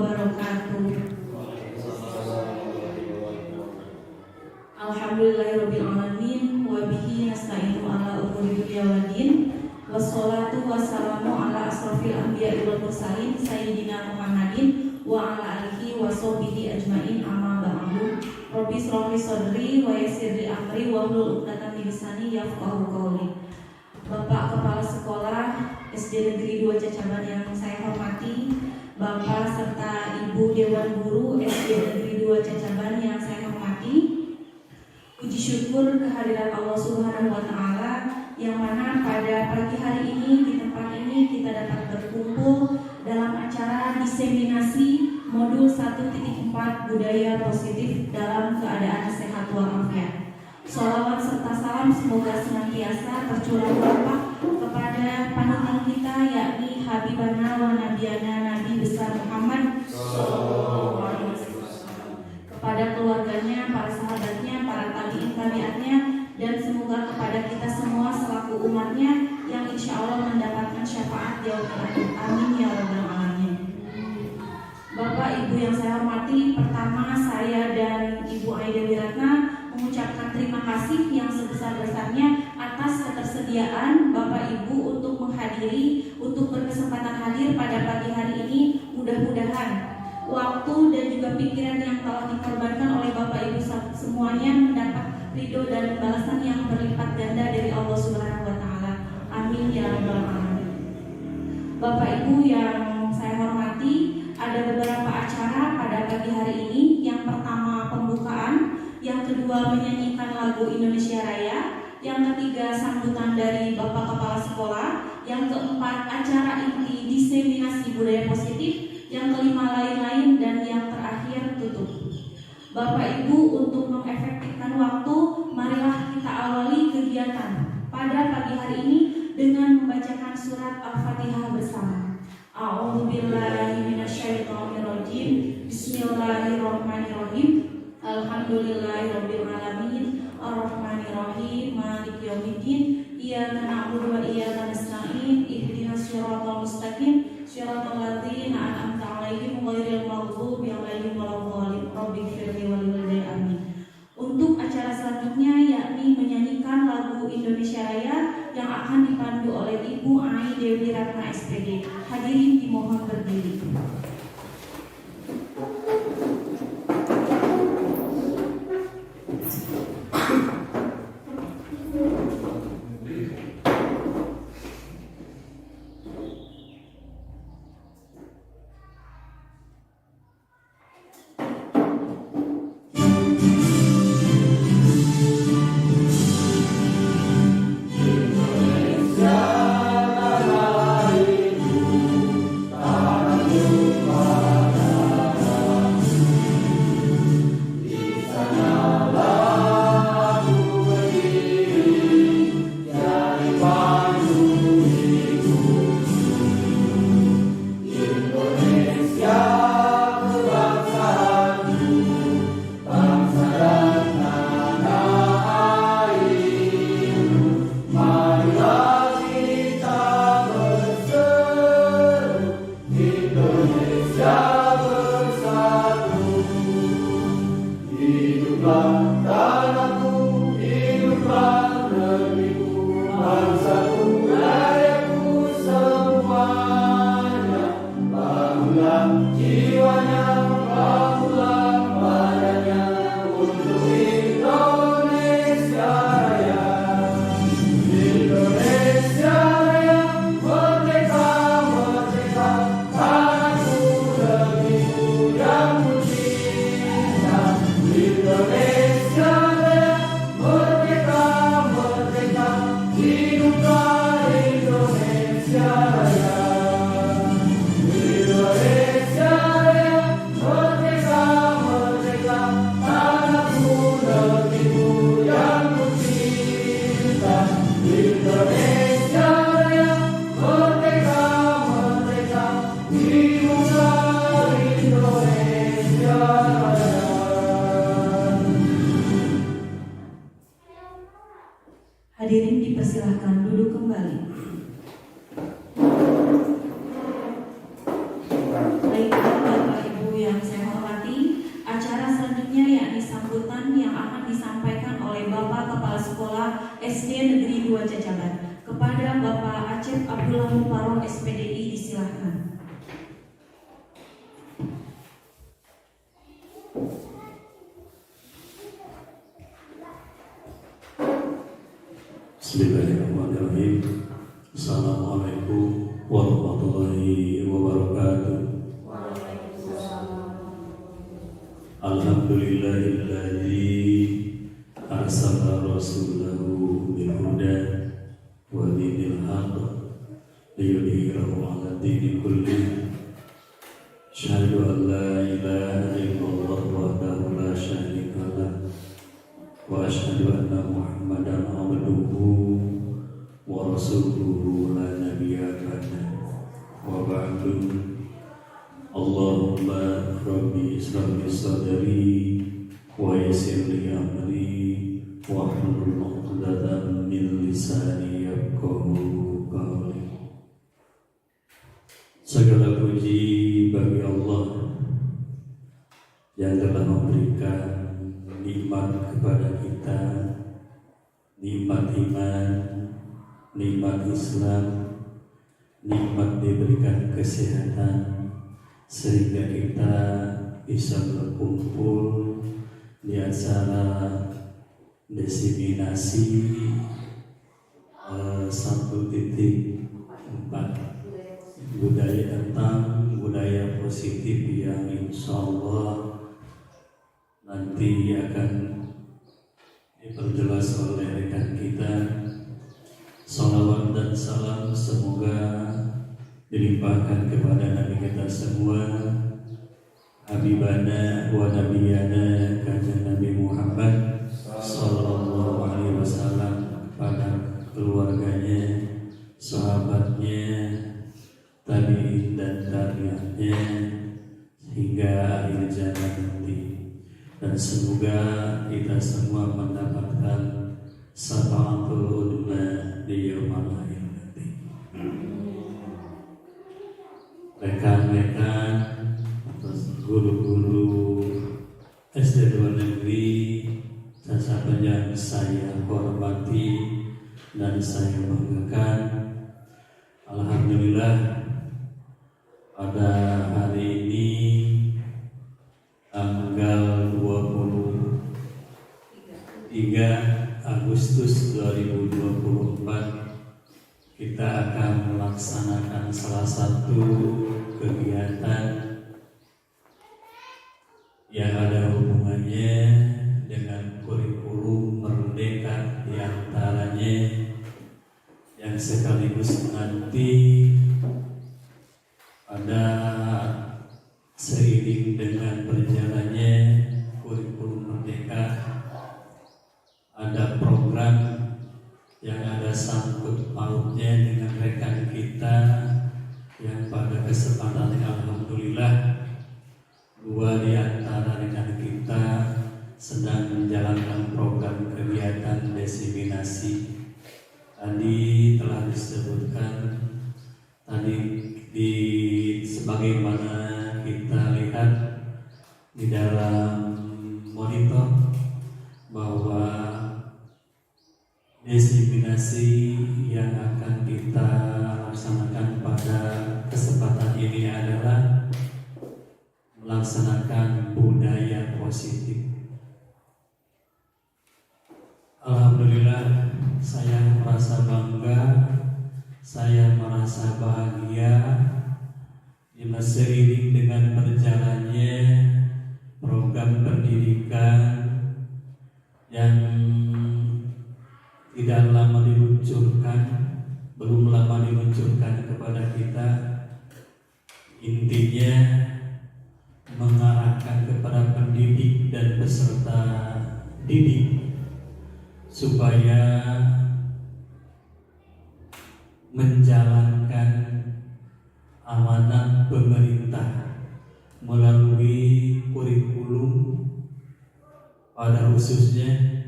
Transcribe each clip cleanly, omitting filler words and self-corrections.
wabarakatuh. Alhamdulillahirabbil alamin wa bihi nasta'inu ala umuri dunya waddin. Wassalatu wassalamu ala asrofil anbiya'i wal mursalin sayyidina Muhammadin wa ala alihi wa sahbihi ajmain, amma ba'du. Rabbi shrah li sadri wa yassir li amri wa hlul 'uqdatam min lisani yafqahu qawli. Bapak Kepala Sekolah SD Negeri 2 Cacaban yang saya hormati, Bapak serta Ibu Dewan Guru SD Negeri 2 Cacaban yang saya hormati, puji syukur kehadiran Allah Subhanahu wa Ta'ala yang mana pada pagi hari ini di tempat ini kita dapat berkumpul dalam acara diseminasi modul 1.4 budaya positif dalam keadaan sehat walafiat. Sholawat serta salam semoga senantiasa tercurah limpah kepada panutan kita, yakni Habibana wa Nabiyana Nabi besar Muhammad kepada keluarganya, para sahabatnya, para tabi'in tabi'atnya, dan semoga kepada kita semua selaku umatnya yang insya Allah mendapatkan syafaat yaumil akhir. Amin ya rabbal alamin. Bapak Ibu yang saya hormati, pertama saya dan Ibu Aida Wiratna mengucapkan terima kasih yang sebesar-besarnya atas ketersediaan Bapak Ibu untuk menghadiri, untuk berkesempatan hadir pada pagi hari ini. Mudah-mudahan waktu dan juga pikiran yang telah dikorbankan oleh Bapak Ibu semuanya mendapat ridho dan balasan yang berlipat ganda dari Allah Subhanahu wa Ta'ala. Amin ya rabbal alamin. Bapak Ibu yang saya hormati, ada beberapa acara pada pagi hari ini. Yang pertama pembukaan, yang kedua menyanyikan lagu Indonesia Raya, yang ketiga sambutan dari Bapak Kepala Sekolah, yang keempat acara inti diseminasi budaya positif, yang kelima lain-lain, dan yang terakhir tutup. Bapak Ibu, untuk mengefektifkan waktu, marilah kita awali kegiatan pada pagi hari ini dengan membacakan surat Al-Fatihah bersama. A'udzubillahi minasyaitonirrajim. Bismillahirrahmanirrahim. Alhamdulillahirabbil alamin. Arrahmanirrahim. Maliki yaumiddin. Iyyaka na'budu wa iyyaka nasta'in. Ihdinas shiratal mustaqim. Shiratal ladzina an'amta 'alaihim ghairil maghdubi 'alaihim waladdallin. Rabbighfirli wa liwalidayya. Amin. Untuk acara selanjutnya yakni menyanyikan lagu Indonesia Raya yang akan dipandu oleh Ibu Ai Dewi Ratna SPD. Hadirin dimohon berdiri. Hadirin dipersilahkan duduk kembali. Baiklah Bapak Ibu, di Wajah Jabat. Kepada Bapak Acep Abdullah Muparok SPDI disilahkan. Bismillahirrahmanirrahim. Assalamualaikum warahmatullahi wabarakatuh. Alhamdulillahilladzi arsala rasulahu bil huda wa dinil haqq liyudhhirahu 'ala dini kulli. Asyhadu an la ilaha illallah wahdahu la syarika lah wa asyhadu anna Muhammadan abduhu wa rasuluhu la nabiyya ba'da. Wa ba'du. Allahumma rabbi ishrah li sadri wa yassir li amri wa hlul 'uqdatam min lisani yafqahu qawli. Segala puji bagi Allah yang telah memberikan nikmat kepada kita, nikmat iman, nikmat Islam, nikmat diberikan kesehatan, sehingga kita bisa berkumpul di acara diseminasi 1.4 budaya tentang budaya positif yang insya Allah nanti akan diperjelas oleh rekan kita. Salawat dan salam semoga dilimpahkan kepada Nabi kita semua, Habibana wa Nabiyana Kanjeng Nabi Muhammad Sallallahu Alaihi Wasallam, kepada keluarganya, sahabatnya, tabi'in dan tabi'atnya hingga akhir zaman nanti. Dan semoga kita semua mendapatkan syafaatul udma di yaumil akhir nanti. Rekan-rekan atau guru-guru SD 2 Negeri Cacapan yang saya hormati dan saya banggakan, alhamdulillah pada hari ini tanggal 23 Agustus 2024 kita akan melaksanakan salah satu kegiatan yang ada hubungannya dengan kurikulum merdeka, di antaranya yang sekaligus nanti ada seiring dengan berjalannya kurikulum merdeka, ada program yang ada sangkut pautnya dengan rekan kita yang pada kesempatan ini alhamdulillah 2 di antara rekan kita sedang menjalankan program kegiatan diseminasi. Tadi telah disebutkan tadi sebagaimana kita lihat di dalam monitor bahwa diseminasi yang akan kita laksanakan pada kesempatan ini adalah melaksanakan budaya positif. Alhamdulillah, saya merasa bangga, saya merasa bahagia seiring dengan berjalannya program pendidikan yang tidak lama diluncurkan, belum lama diluncurkan kepada kita. Intinya mengarahkan kepada pendidik dan peserta didik supaya menjalankan amanat pemerintah melalui kurikulum, pada khususnya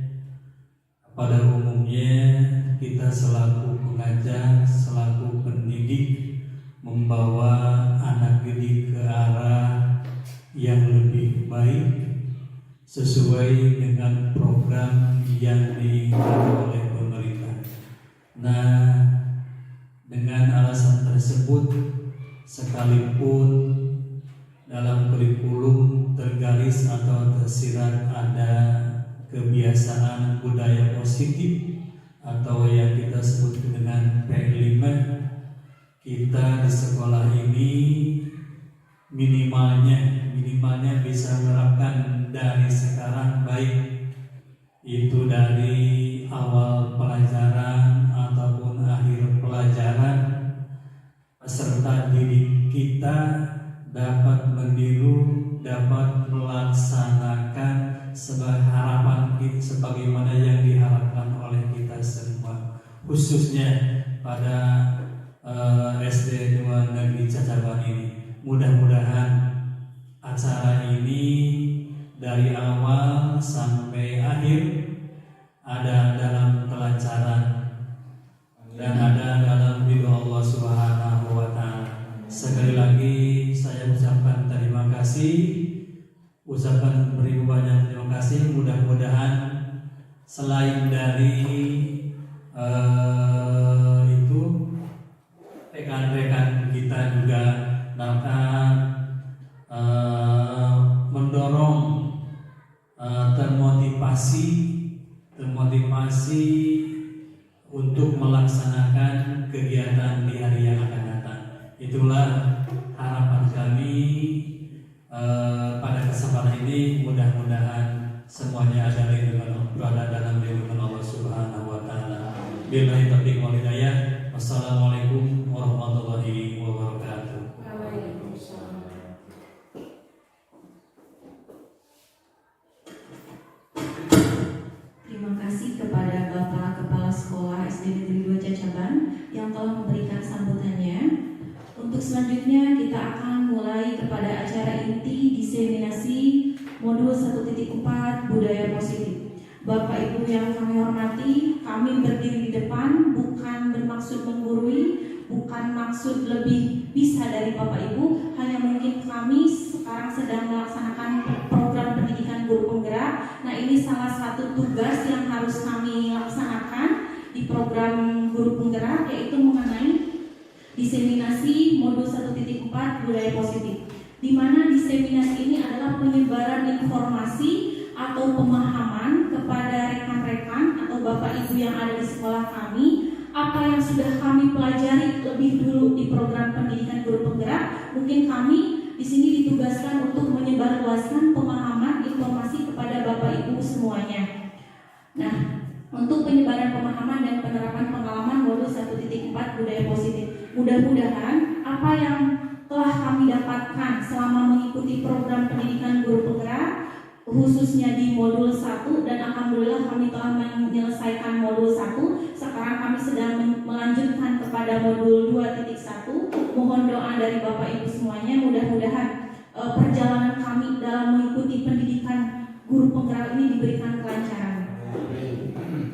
pada umumnya kita selaku pengajar, selaku pendidik membawa anak didik ke arah yang lebih baik sesuai dengan program yang diinginkan oleh pemerintah. Nah, dengan alasan tersebut, sekalipun dalam kurikulum tergaris atau tersirat ada kebiasaan budaya positif atau yang kita sebut dengan P5, kita di sekolah ini minimalnya bisa menerapkan dari sekarang, baik itu dari awal pelajaran ataupun akhir pelajaran, peserta didik kita dapat meniru, dapat melaksanakan harapan kita sebagaimana yang diharapkan oleh kita semua, khususnya pada SD 2 Negeri Cacaban ini. Mudah-mudahan acara ini dari awal sampai akhir ada dalam kelancaran dan ada dalam ridho Allah Subhanahu wa Ta'ala. Sekali lagi saya ucapkan terima kasih, ucapkan beribu banyak terima kasih. Mudah-mudahan selain dari itu, rekan-rekan kita juga dapat mendorong termotivasi untuk melaksanakan kegiatan di hari yang akan datang. Itulah harapan kami pada kesempatan ini. Mudah-mudahan semuanya berada dalam lindungan Allah Subhanahu wa Ta'ala. Billahi taufiq wal hidayah. Wassalamualaikum warahmatullahi wabarakatuh. Terima kasih kepada Bapak Kepala Sekolah SD Negeri 2 Cacaban yang telah memberikan sambutannya. Untuk selanjutnya kita akan mulai kepada acara inti diseminasi modul 1.4 budaya positif. Bapak Ibu yang kami hormati, kami berdiri di depan bukan bermaksud menggurui, bukan maksud lebih bisa dari Bapak Ibu, hanya mungkin kami sekarang sedang melaksanakan program pendidikan guru penggerak. Nah, ini salah satu tugas yang harus kami laksanakan di program guru penggerak, yaitu mengenai diseminasi modul 1.4 budaya positif, di mana diseminasi ini adalah penyebaran informasi atau pemahaman kepada rekan-rekan atau Bapak Ibu yang ada di sekolah kami, apa yang sudah kami pelajari lebih dulu di program pendidikan guru penggerak. Mungkin kami di sini ditugaskan untuk menyebarluaskan pemahaman informasi kepada Bapak Ibu semuanya. Nah, untuk penyebaran pemahaman dan penerapan pengalaman modul 1.4 budaya positif, mudah-mudahan apa yang telah kami dapatkan selama mengikuti program pendidikan guru penggerak, khususnya di modul 1, dan alhamdulillah kami telah menyelesaikan modul 1. Sekarang kami sedang melanjutkan kepada modul 2.1. Mohon doa dari Bapak Ibu semuanya, mudah-mudahan perjalanan kami dalam mengikuti pendidikan guru penggerak ini diberikan kelancaran.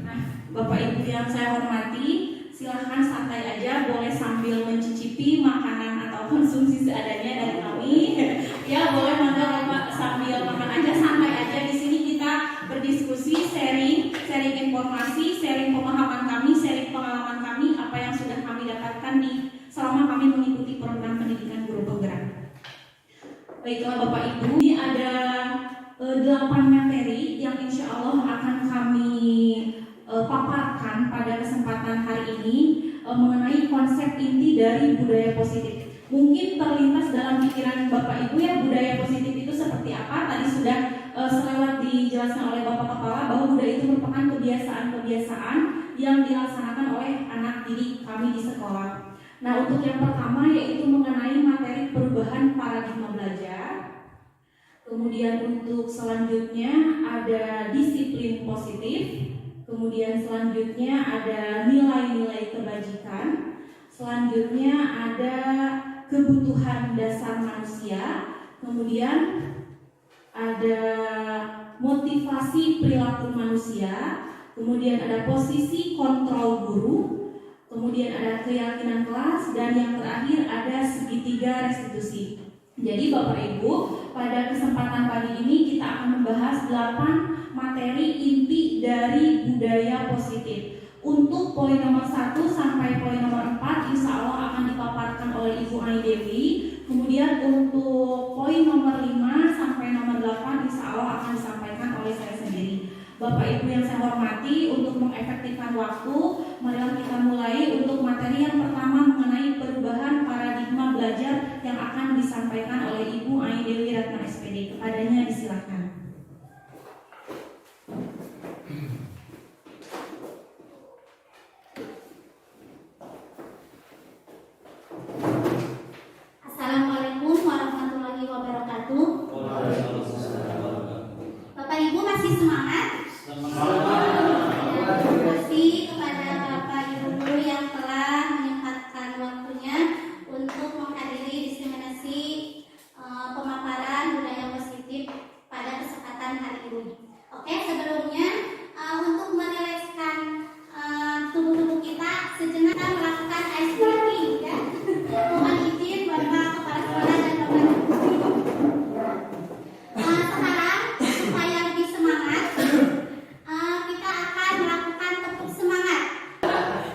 Nah, Bapak Ibu yang saya hormati, silahkan santai aja, boleh sambil mencicipi makanan atau konsumsi seadanya dari kami. Ya, boleh mangga Bapak sambil makan aja, santai aja. Di sini kita berdiskusi, sharing informasi, sharing pemahaman kami, sharing pengalaman kami, apa yang sudah kami dapatkan selama kami mengikuti program pendidikan guru penggerak. Baiklah Bapak Ibu, ini ada 8 materi yang insya Allah akan kami paparkan pada kesempatan hari ini mengenai konsep inti dari budaya positif. Mungkin terlintas dalam pikiran Bapak Ibu ya, budaya positif itu seperti apa. Tadi sudah selewat dijelaskan oleh Bapak Kepala bahwa budaya itu merupakan kebiasaan-kebiasaan yang dilaksanakan oleh anak didik kami di sekolah. Nah, untuk yang pertama yaitu mengenai materi perubahan paradigma belajar. Kemudian untuk selanjutnya ada disiplin positif. Kemudian selanjutnya ada nilai-nilai kebajikan. Selanjutnya ada kebutuhan dasar manusia. Kemudian ada motivasi perilaku manusia. Kemudian ada posisi kontrol guru. Kemudian ada keyakinan kelas. Dan yang terakhir ada segitiga restitusi. Jadi Bapak Ibu, pada kesempatan pagi ini kita akan membahas 8 materi inti dari budaya positif. Untuk poin nomor 1 sampai poin nomor 4 insya Allah akan dipaparkan oleh Ibu Ai Dewi. Kemudian untuk poin nomor 5 sampai nomor 8 insya Allah akan disampaikan oleh saya sendiri. Bapak Ibu yang saya hormati, untuk mengefektifkan waktu, marilah kita mulai untuk materi yang pertama mengenai perubahan paradigma belajar yang akan disampaikan oleh Ibu Ai Dewi Ratna SPD. Kepadanya disilakan. Assalamualaikum warahmatullahi wabarakatuh. Bapak Ibu masih semangat? Terima kasih kepada Bapak Ibu guru yang telah menyempatkan waktunya untuk menghadiri diseminasi pemaparan budaya positif pada kesempatan hari ini. Oke, sebelumnya untuk merilekskan tubuh kita sejenak kita melakukan ice breaking ya. Mohon izin Bapak Kepala Sekolah dan Bapak Ibu. Sekarang supaya lebih semangat, kita akan melakukan tepuk semangat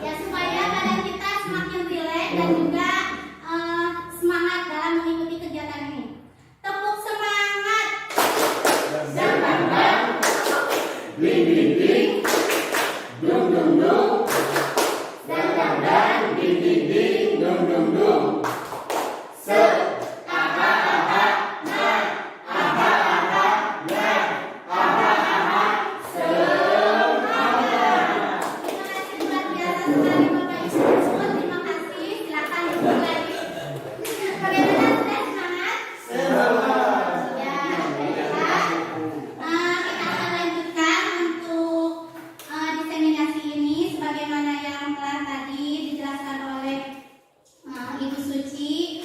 ya, supaya badan kita semakin rileks dan juga semangat dalam mengikuti kegiatan ini. Tepuk semangat. Semangat. Ding ding ding. Dung dung dung. Dang dang dang. Ding ding ding. Dung dung dung. Ibu Suci,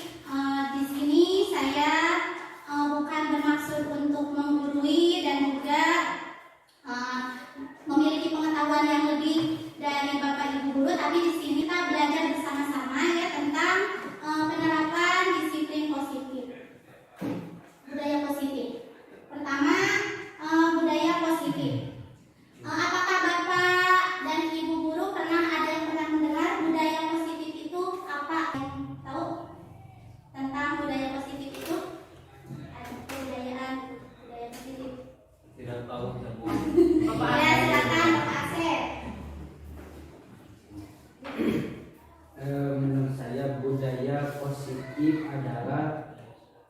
di sini saya bukan bermaksud untuk menggurui dan juga memiliki pengetahuan yang lebih dari Bapak Ibu guru, tapi di sini kita belajar bersama-sama ya tentang penerapan disiplin positif, budaya positif. Pertama, budaya positif. Apakah Bapak dan Ibu guru pernah mendengar budaya positif itu apa? Yang tahu tentang budaya positif itu? Ada kebudayaan budaya positif. Tidak tahu. Ya, silakan Bapak Asep. Menurut saya budaya positif adalah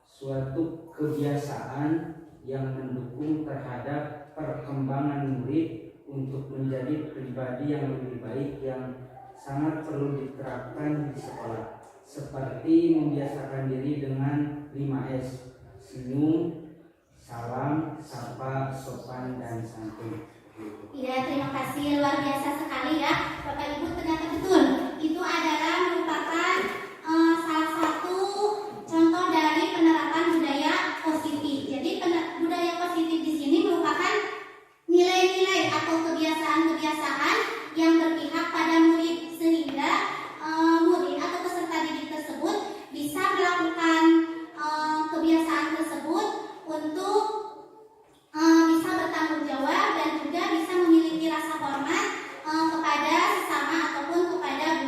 suatu kebiasaan yang mendukung terhadap perkembangan murid untuk menjadi pribadi yang lebih baik yang sangat perlu diterapkan di sekolah, seperti membiasakan diri dengan 5S: senyum, salam, sapa, sopan, dan santun. Iya, terima kasih, luar biasa sekali ya Bapak Ibu, ternyata betul. Itu adalah merupakan salah satu contoh dari penerapan budaya positif. Jadi budaya positif di sini merupakan nilai-nilai atau kebiasaan-kebiasaan yang berpihak pada murid sehingga murid atau peserta didik tersebut bisa melakukan kebiasaan tersebut untuk bisa bertanggung jawab dan juga bisa memiliki rasa hormat kepada sesama ataupun kepada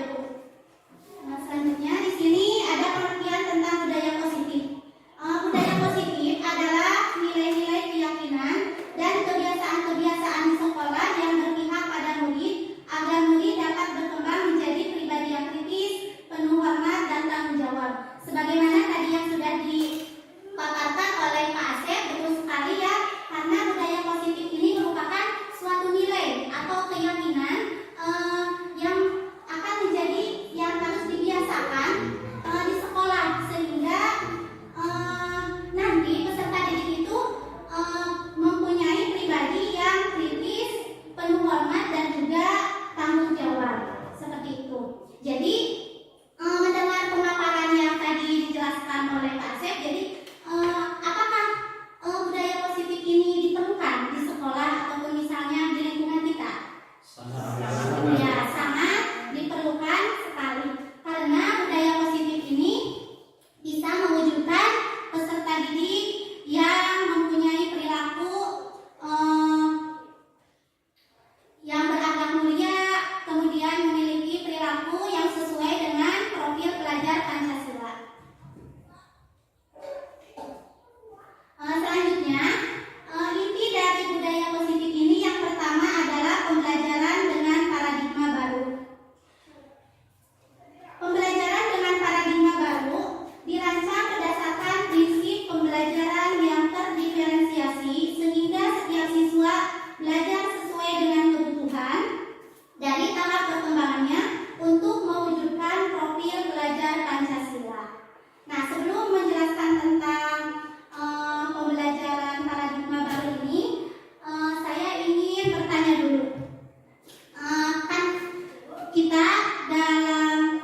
dalam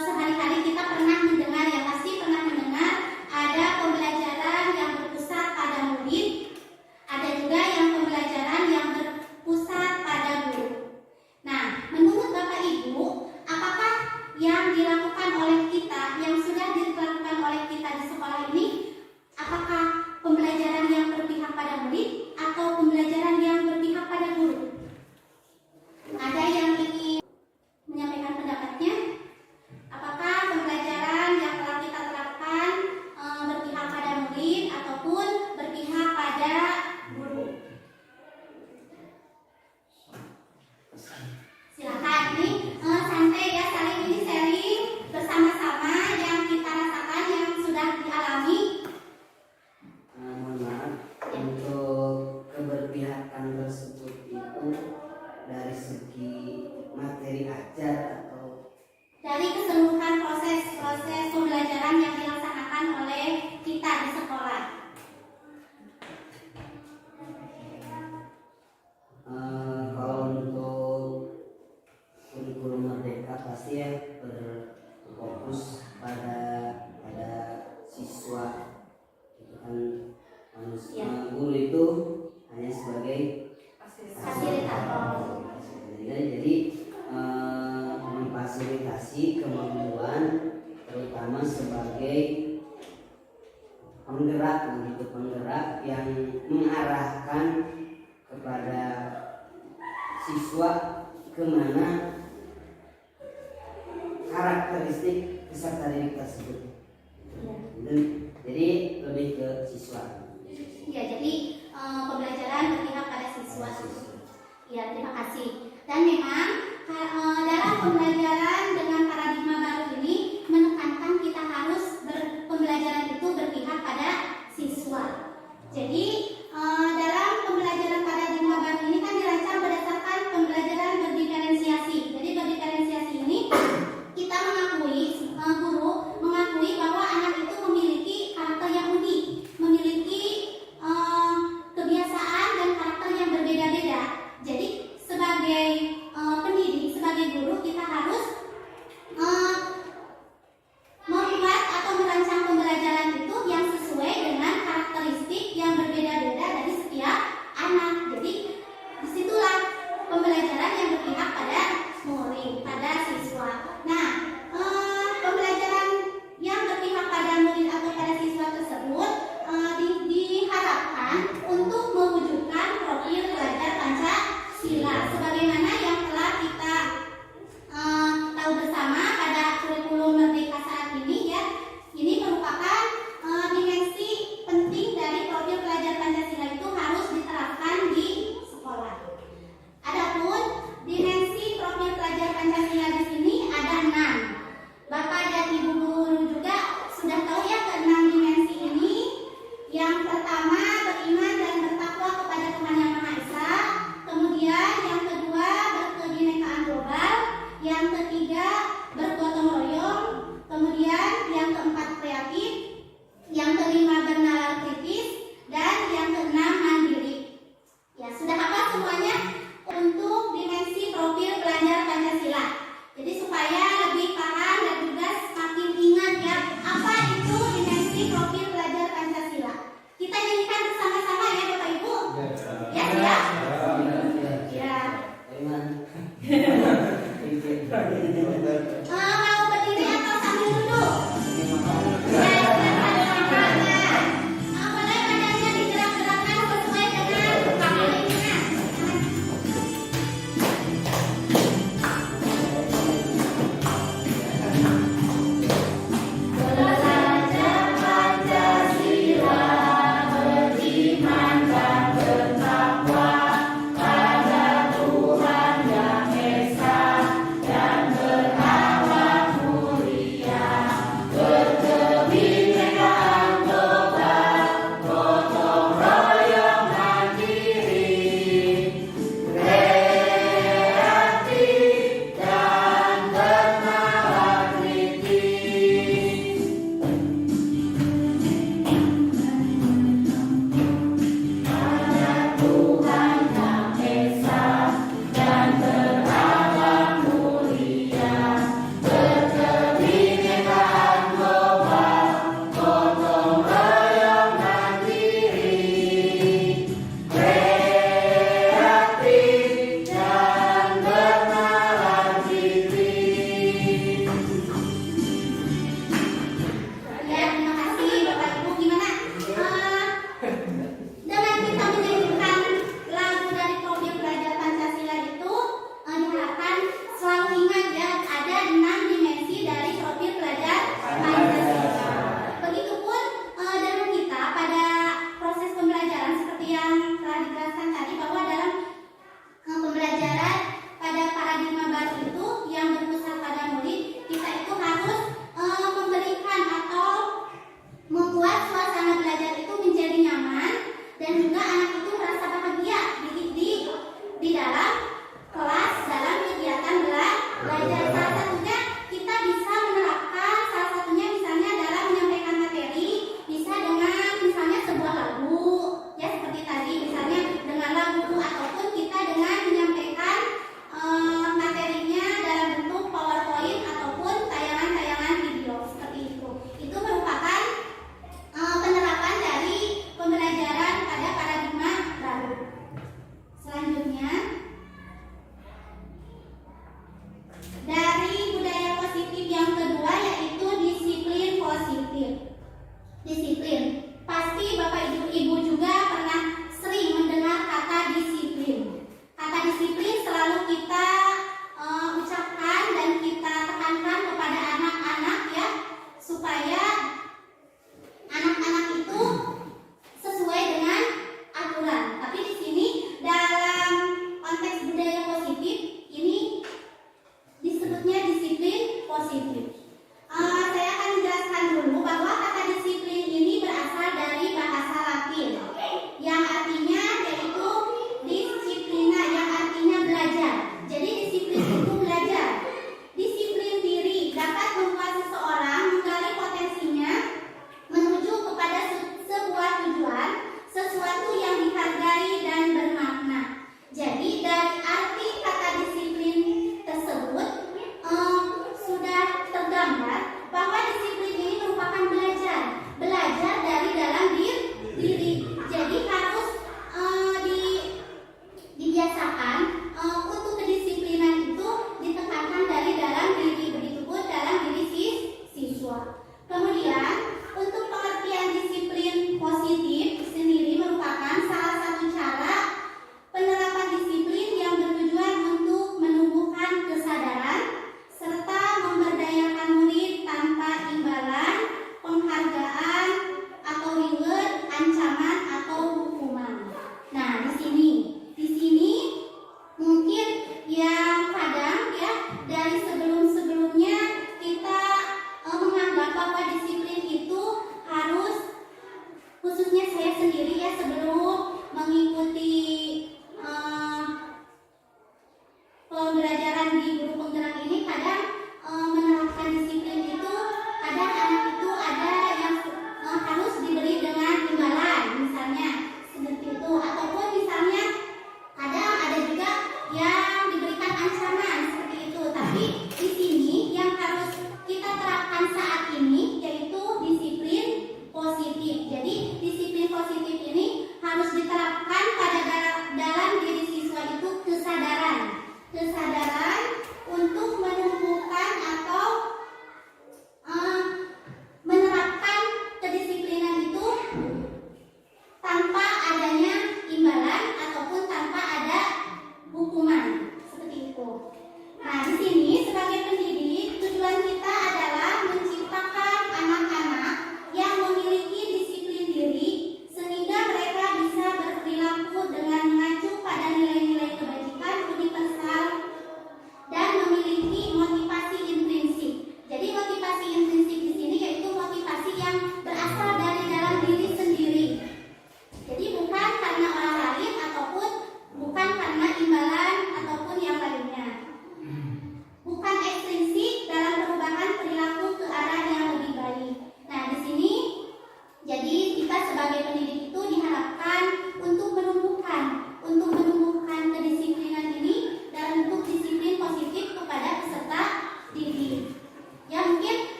sehari-hari kita pernah mendengar, ya pasti pernah mendengar ada pembelajaran yang berpusat pada murid, ada juga yang pembelajaran yang berpusat pada guru. Nah, menurut Bapak Ibu, apakah yang dilakukan oleh kita, yang sudah dilakukan oleh kita di sekolah ini, apakah pembelajaran yang berpihak pada murid atau pembelajaran yang berpihak pada guru? Ada yang ingin menyampaikan pendapatnya? Apakah pembelajaran yang telah kita terapkan berpihak pada murid ataupun berpihak pada guru? Silakan, ini santai ya, saling ini sharing bersama-sama yang kita rasakan, yang sudah dialami. Mohon maaf, untuk keberpihakan tersebut itu dari segi materi ajar atau Dari keseluruhan proses pembelajaran yang dilaksanakan oleh kita di sekolah. kalau untuk kurikulum merdeka pasti ya berfokus pada siswa, itu kan manusia. Guru itu hanya sebagai Fasilitator. jadi memfasilitasi kemampuan, terutama sebagai penggerak yang mengarahkan kepada siswa kemana karakteristik peserta didik tersebut. Jadi lebih ke siswa. Ya, jadi pembelajaran berpihak pada siswa. Ya, terima kasih. Dan memang dalam pembelajaran dengan paradigma baru ini menekankan kita harus pembelajaran itu berpihak pada siswa. Jadi dalam pembelajaran paradigma baru ini kan dirancang berdasarkan pembelajaran berdiferensiasi. Jadi berdiferensiasi ini kita mengakui, guru mengakui bahwa anak itu memiliki ada 6 dimensi dari profil pelajar Pancasila. Begitupun dengan kita pada proses pembelajaran seperti yang telah dijelaskan tadi, bahwa dalam pembelajaran pada paradigma baru itu yang berpusat pada murid, kita itu harus memberikan atau membuat suasana belajar itu menjadi nyaman, dan juga anak itu merasa bahagia di dalam kelas, dalam kegiatan belajar. Salah satunya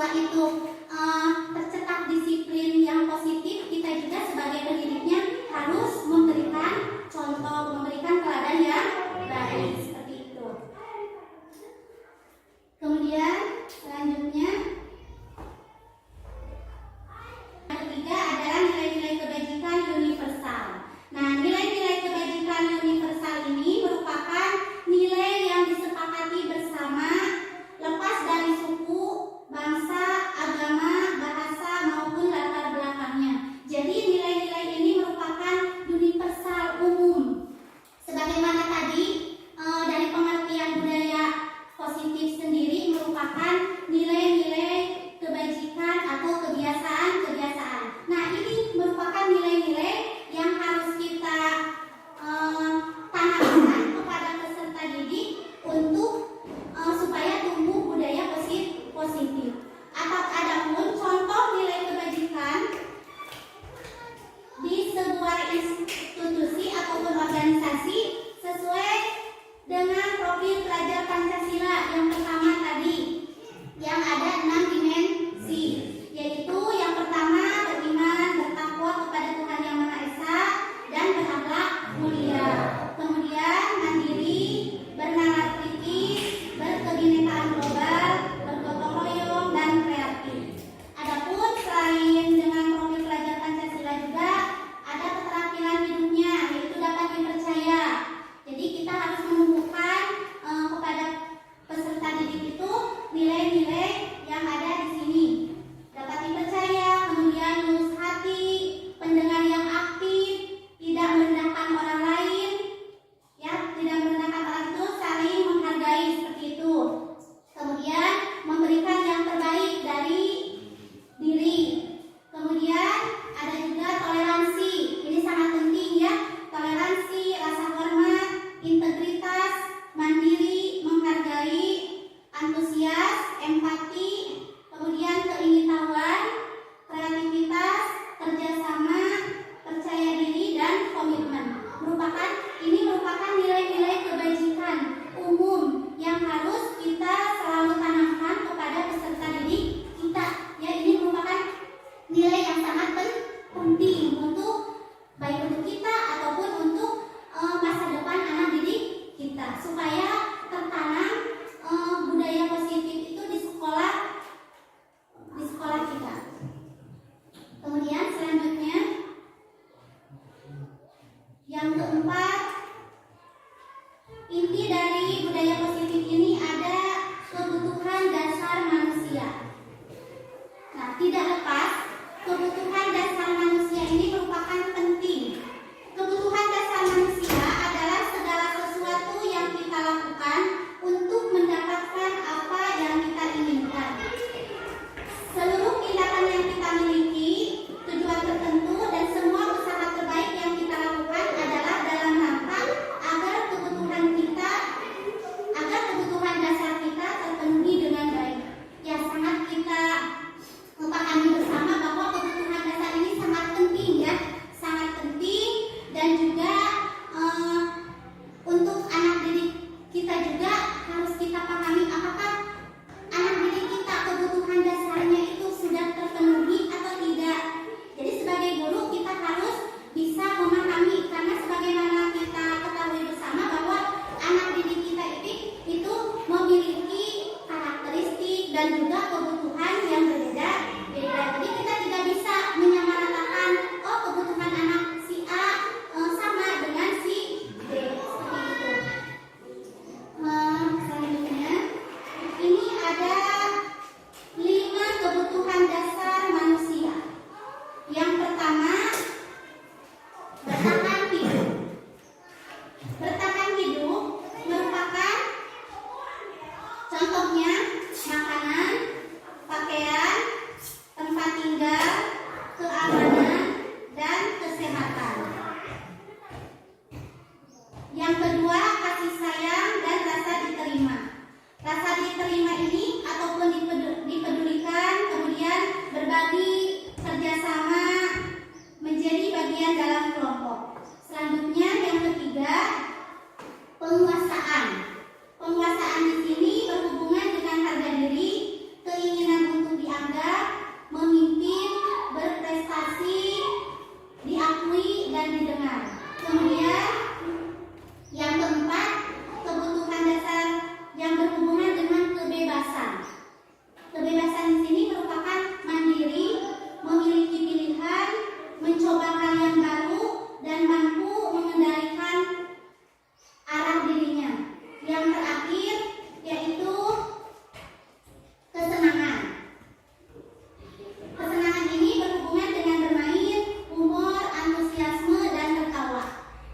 siswa itu tercetak disiplin yang positif, kita juga sebagai pendidiknya harus memberikan contoh, memberikan teladan yang baik seperti itu. Kemudian selanjutnya yang ketiga adalah nilai-nilai kebajikan universal. Nah, nilai-nilai kebajikan universal ini merupakan nilai yang disepakati bersama lepas dari suku, bangsa, agama, bahasa maupun latar belakangnya. Jadi nilai-nilai ini merupakan universal, umum. Sebagaimana tadi dari pengertian budaya positif sendiri merupakan nilai-nilai kebajikan atau kebiasaan-kebiasaan. Nah, ini merupakan nilai-nilai yang harus kita tanamkan kepada peserta didik untuk supaya tumbuh budaya positif. Adapun contoh nilai kebajikan di sebuah institusi ataupun organisasi sesuai dengan profil pelajar Pancasila yang pertama tadi, yang ada 6 dimensi, yaitu yang pertama beriman, bertakwa kepada Tuhan Yang Maha Esa dan berakhlak mulia. Kemudian mandiri, bernalar kritis, berkebinekaan global, bergotong royong dan kreatif. Adapun selain dengan profil pelajar Pancasila juga ada keterampilan hidupnya, yaitu dapat dipercaya. Jadi kita harus menumbuhkan kepada peserta didik itu nilai-nilai yang ada di sini. Dapat dipercaya, kemudian lurus hati, pendengar yang aktif, tidak merendahkan orang lain, ya, tidak merendahkan orang itu, saling menghargai seperti itu. Kemudian memberikan yang terbaik dari diri. Kemudian ada juga toleransi. Ini sangat penting ya. Toleransi, rasa hormat, integritas, mandiri, menghargai, antusias, empati, kemudian keingintahuan, kreativitas, kerjasama, percaya diri dan komitmen. Ini merupakan nilai-nilai kebajikan umum yang harus kita selalu tanamkan kepada peserta didik kita. Ya, ini merupakan nilai yang sangat penting untuk baik untuk kita ataupun untuk masa depan anak didik kita, supaya tertanam budaya positif itu di sekolah kita. Kemudian selanjutnya yang keempat, inti dari budaya positif ini ada kebutuhan dasar manusia. Nah, tidak lepas, kebutuhan dasar manusia ini merupakan penting. Kebutuhan dasar manusia adalah segala sesuatu yang kita lakukan untuk mendapatkan apa yang kita inginkan. Seluruh tindakan yang kita miliki, tujuan tertentu, dan semua usaha terbaik yang kita lakukan adalah dalam rangka diketahui dan didengar. Kemudian yang keempat, kebutuhan dasar yang berhubungan dengan kebebasan. Kebebasan di sini merupakan mandiri, memiliki pilihan, mencoba hal yang baru, dan mampu mengendalikan arah dirinya. Yang terakhir yaitu kesenangan. Kesenangan ini berhubungan dengan bermain, humor, antusiasme, dan tertawa.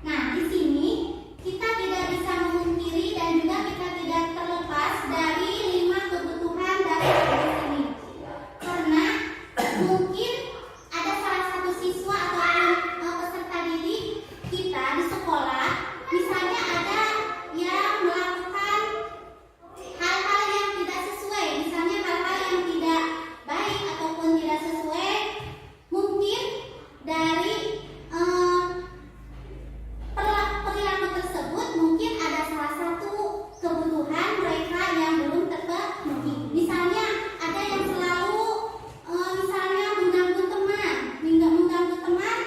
Nah, di sini kita tidak bisa memungkiri dan juga kita tidak terlepas dari 5 kebutuhan dasar di sini. Karena mungkin ada salah satu siswa ataupun peserta didik kita di sekolah, misalnya ada yang melakukan hal-hal yang tidak sesuai, misalnya hal-hal yang tidak baik ataupun tidak sesuai. Mungkin dari perilaku tersebut mungkin ada salah satu kebutuhan mereka yang belum terpenuhi. Misalnya ada yang selalu misalnya mengganggu teman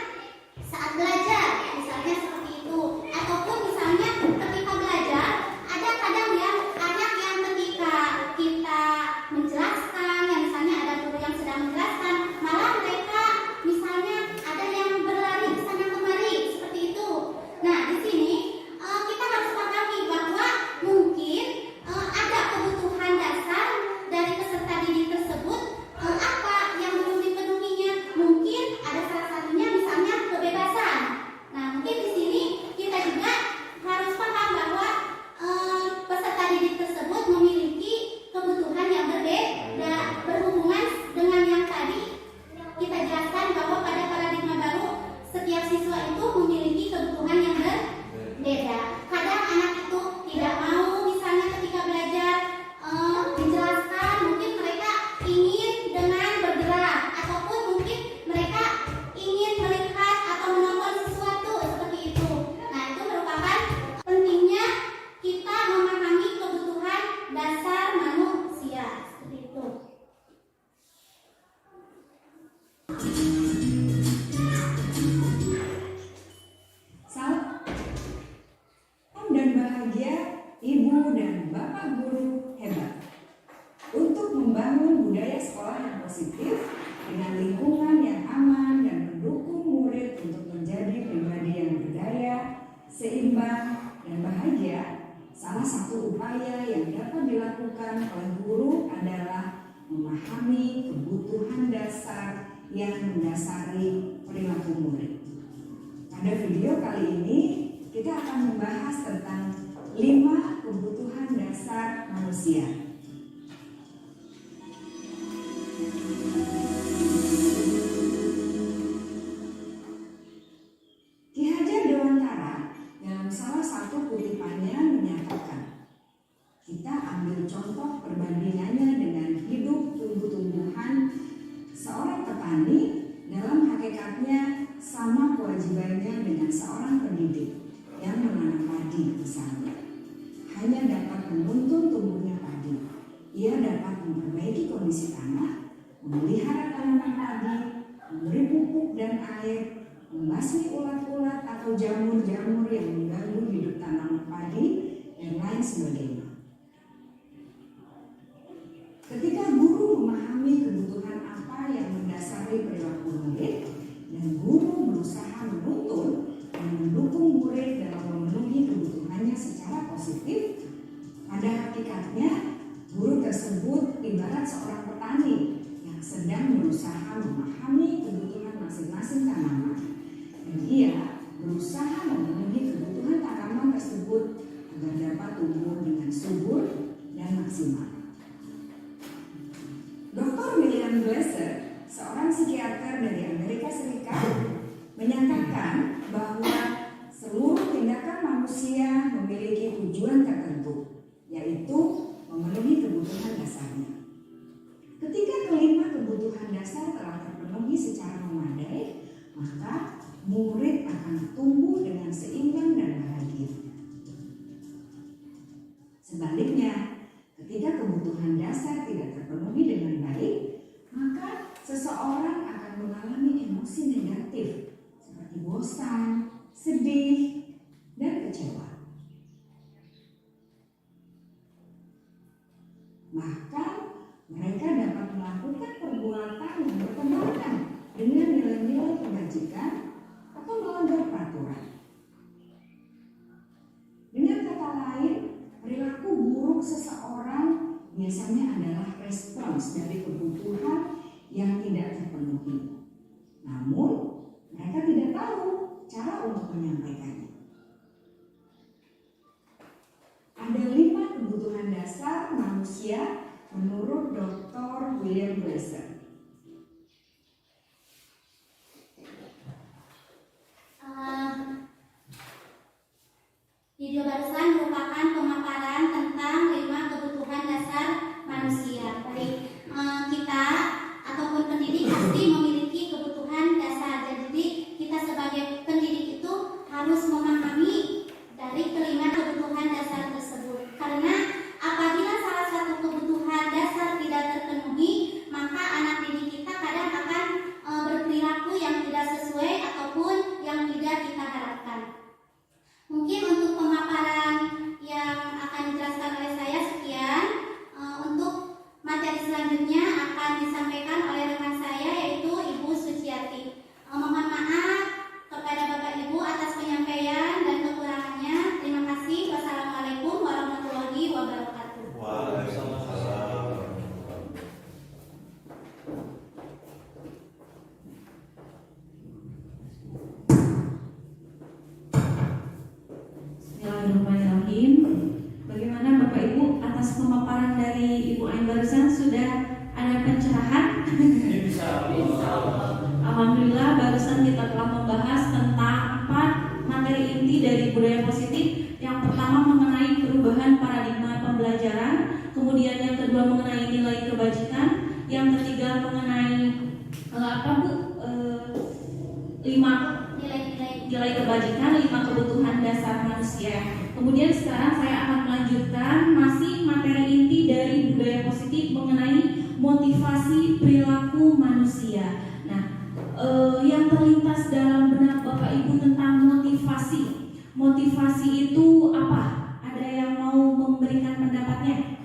saat belajar, misalnya seperti itu. Ataupun misalnya ketika belajar ada kadang yang anak yang ketika kita menjelaskan, yang misalnya ada guru yang sedang menjelaskan, malah mereka misalnya ada yang berlari ke sana kemari seperti itu. Nah, di sini kita harus pahami bahwa mungkin ada kebutuhan dasar dari peserta didik tersebut. Apa yang belum dipenuhinya? Mungkin ada salah satunya misalnya kebebasan. Nah, mungkin di sini kita juga harus paham bahwa peserta didik tersebut memiliki kebutuhan yang berbeda berhubungan dengan yang tadi kita jelaskan bahwa pada paradigma baru setiap siswa itu memiliki kebutuhan yang berbeda. Kadang anak itu tidak mau misalnya ketika belajar dijelaskan, mungkin mereka ingin dengan bergerak, ataupun mungkin mereka ingin melihat atau menonton sesuatu seperti itu. Nah, itu merupakan pentingnya kita memahami kebutuhan dasar manusia seperti itu. Salam dan bahagia Ibu dan Bapak guru hebat untuk membangun budaya sekolah yang positif dengan lingkungan yang aman dan mendukung murid untuk menjadi pribadi yang berdaya, seimbang, dan bahagia. Salah satu upaya yang dapat dilakukan oleh guru adalah memahami kebutuhan dasar yang mendasari perilaku murid. Pada video kali ini kita akan membahas tentang 5 kebutuhan dasar manusia. Ki Hajar Dewantara dalam salah satu kutipannya menyatakan, kita ambil contoh perbandingannya dengan hidup tumbuh-tumbuhan. Seorang petani dalam hakikatnya sama kewajibannya dengan seorang pendidik yang menanam padi misalnya. Hanya dapat menuntun tumbuhnya padi. Ia dapat memperbaiki kondisi tanah, memelihara tanaman padi, memberi pupuk dan air, membasmi ulat-ulat atau jamur-jamur yang mengganggu hidup tanaman padi, dan lain sebagainya. Ketika guru memahami kebutuhan apa yang mendasari perilaku murid, dan guru berusaha menuntun dan mendukung murid dalam memenuhi kebutuhannya secara positif, pada hakikatnya guru tersebut ibarat seorang petani yang sedang berusaha memahami kebutuhan masing-masing tanaman, dan ia berusaha memenuhi kebutuhan tanaman tersebut agar dapat tumbuh dengan subur dan maksimal. Dr. William Glasser, seorang psikiater dari Amerika Serikat, menyatakan bahwa seluruh tindakan manusia memiliki tujuan tertentu, yaitu memenuhi kebutuhan dasarnya. Ketika kelima kebutuhan dasar telah terpenuhi secara memadai, maka murid akan tumbuh dengan seimbang dan bahagia. Sebaliknya, ketika kebutuhan dasar tidak terpenuhi dengan baik, maka seseorang akan mengalami emosi negatif bosan, sedih, dan kecewa. Bahkan mereka dapat melakukan perbuatan yang bertentangan dengan nilai-nilai kebajikan atau melanggar peraturan. Dengan kata lain, perilaku buruk seseorang biasanya adalah respons dari kebutuhan yang tidak terpenuhi. Namun, mereka tidak tahu cara untuk menyampaikannya. Ada 5 kebutuhan dasar manusia menurut Dr. William Glasser. Video barusan merupakan pemaparan tentang 5 kebutuhan dasar manusia. Baik, kita ataupun pendidik pasti memiliki kebutuhan dasar. Jadi kita sebagai pendidik itu harus memahami dari kelima kebutuhan dasar tersebut. Karena apabila salah satu kebutuhan dasar tidak terpenuhi, maka anak didik kita kadang akan berperilaku yang tidak sesuai ataupun yang tidak kita harapkan. Mungkin untuk pemaparan yang akan dijelaskan oleh saya sekian. Untuk materi selanjutnya akan disampaikan oleh rekan saya yaitu Ibu Suciati. Mohon maaf kepada Bapak Ibu atas penyampaian dan kekurangannya. Terima kasih. Wassalamualaikum warahmatullahi wabarakatuh. Bismillahirrahmanirrahim. Bagaimana Bapak Ibu atas pemaparan dari Ibu Ain barusan, sudah ada pencerahan? Alhamdulillah, barusan kita telah membahas tentang 4 materi inti dari budaya positif. Yang pertama mengenai perubahan paradigma pembelajaran, kemudian yang kedua mengenai nilai kebajikan, yang ketiga mengenai nilai kebajikan, 5 kebutuhan dasar manusia. Kemudian sekarang saya akan melanjutkan masih materi inti dari budaya positif mengenai motivasi perilaku manusia. Nah, yang terlintas dalam benak Bapak Ibu tentang motivasi. Motivasi itu apa? Ada yang mau memberikan pendapatnya?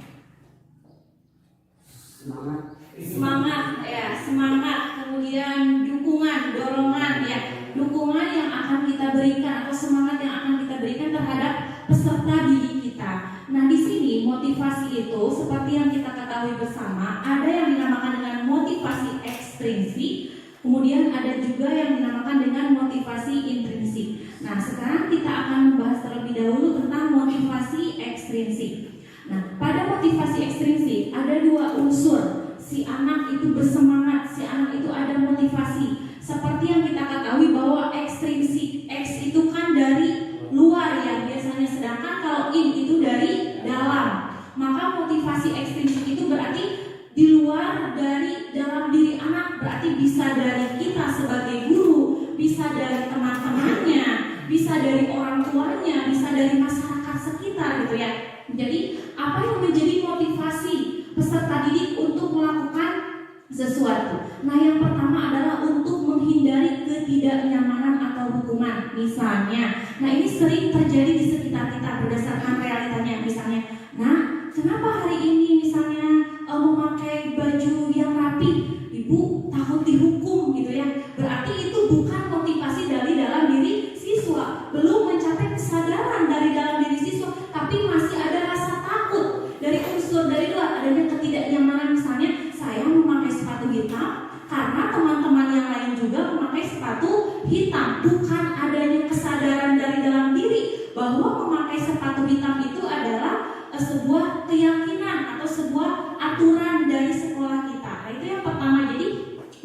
Semangat ya, semangat. Kemudian dukungan, dorongan ya. Dukungan yang akan kita berikan atau semangat yang akan kita berikan terhadap peserta didik kita. Nah, di sini motivasi itu seperti yang kita ketahui bersama, ada yang dinamakan dengan motivasi ekstrinsik, kemudian ada juga yang dinamakan dengan motivasi intrinsik. Nah, sekarang kita akan membahas terlebih dahulu tentang motivasi ekstrinsik. Nah, pada motivasi ekstrinsik ada 2 unsur. Si anak itu bersemangat, si anak itu ada motivasi. Seperti yang kita ketahui bahwa ekstrinsik, X itu kan dari luar ya biasanya, sedangkan kalau in itu dari dalam. Maka motivasi ekstrinsik itu berarti di luar dari dalam diri anak, berarti bisa dari kita sebagai guru, bisa dari teman-temannya, bisa dari orang tuanya, bisa dari masyarakat sekitar gitu ya. Jadi apa yang menjadi motivasi peserta didik untuk melakukan sesuatu? Nah, yang pertama adalah untuk menghindari ketidaknyamanan atau hukuman. Misalnya, nah ini sering terjadi di sekitar kita berdasarkan realitanya. Misalnya, nah kenapa hari ini misalnya memakai baju yang rapi? Ibu takut dihukum gitu ya. Berarti itu bukan motivasi dari dalam diri siswa, belum mencapai kesadaran dari dalam diri siswa, tapi masih ada rasa takut dari unsur dari luar, adanya ketidaknyamanan. Misalnya, saya memakai sepatu hitam karena teman-teman yang lain juga memakai sepatu hitam, bukan adanya kesadaran dari dalam diri bahwa memakai sepatu hitam itu adalah sebuah keyakinan atau sebuah aturan dari sekolah kita. Nah, itu yang pertama. Jadi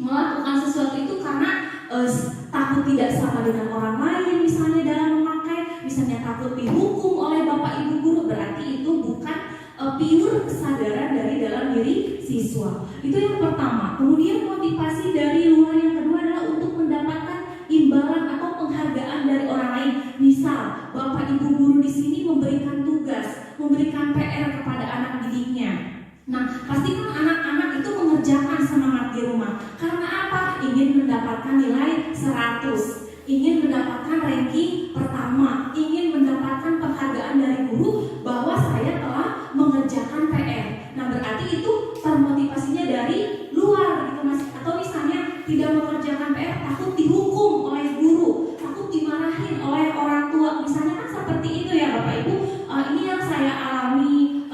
melakukan sesuatu itu karena takut tidak sama dengan orang lain, misalnya dalam memakai, misalnya takut dihukum oleh bapak ibu guru, berarti itu bukan pure kesadaran dari dalam diri siswa. Itu yang pertama. Kemudian motivasi dari luar yang kedua adalah untuk mendapatkan imbalan atau penghargaan dari orang lain. Misal, bapak ibu guru di sini memberikan tugas, memberikan PR kepada anak didiknya. Nah, pastikan anak-anak itu mengerjakan semangat di rumah. Karena apa? Ingin mendapatkan nilai 100, ingin mendapatkan mendapatkan ranking pertama, ingin mendapatkan penghargaan dari guru bahwa saya telah mengerjakan PR. Nah, berarti itu termotivasinya dari luar gitu Mas. Atau misalnya tidak mengerjakan PR takut dihukum oleh guru, takut dimarahin oleh orang tua. Misalnya kan seperti itu ya Bapak Ibu. Ini yang saya alami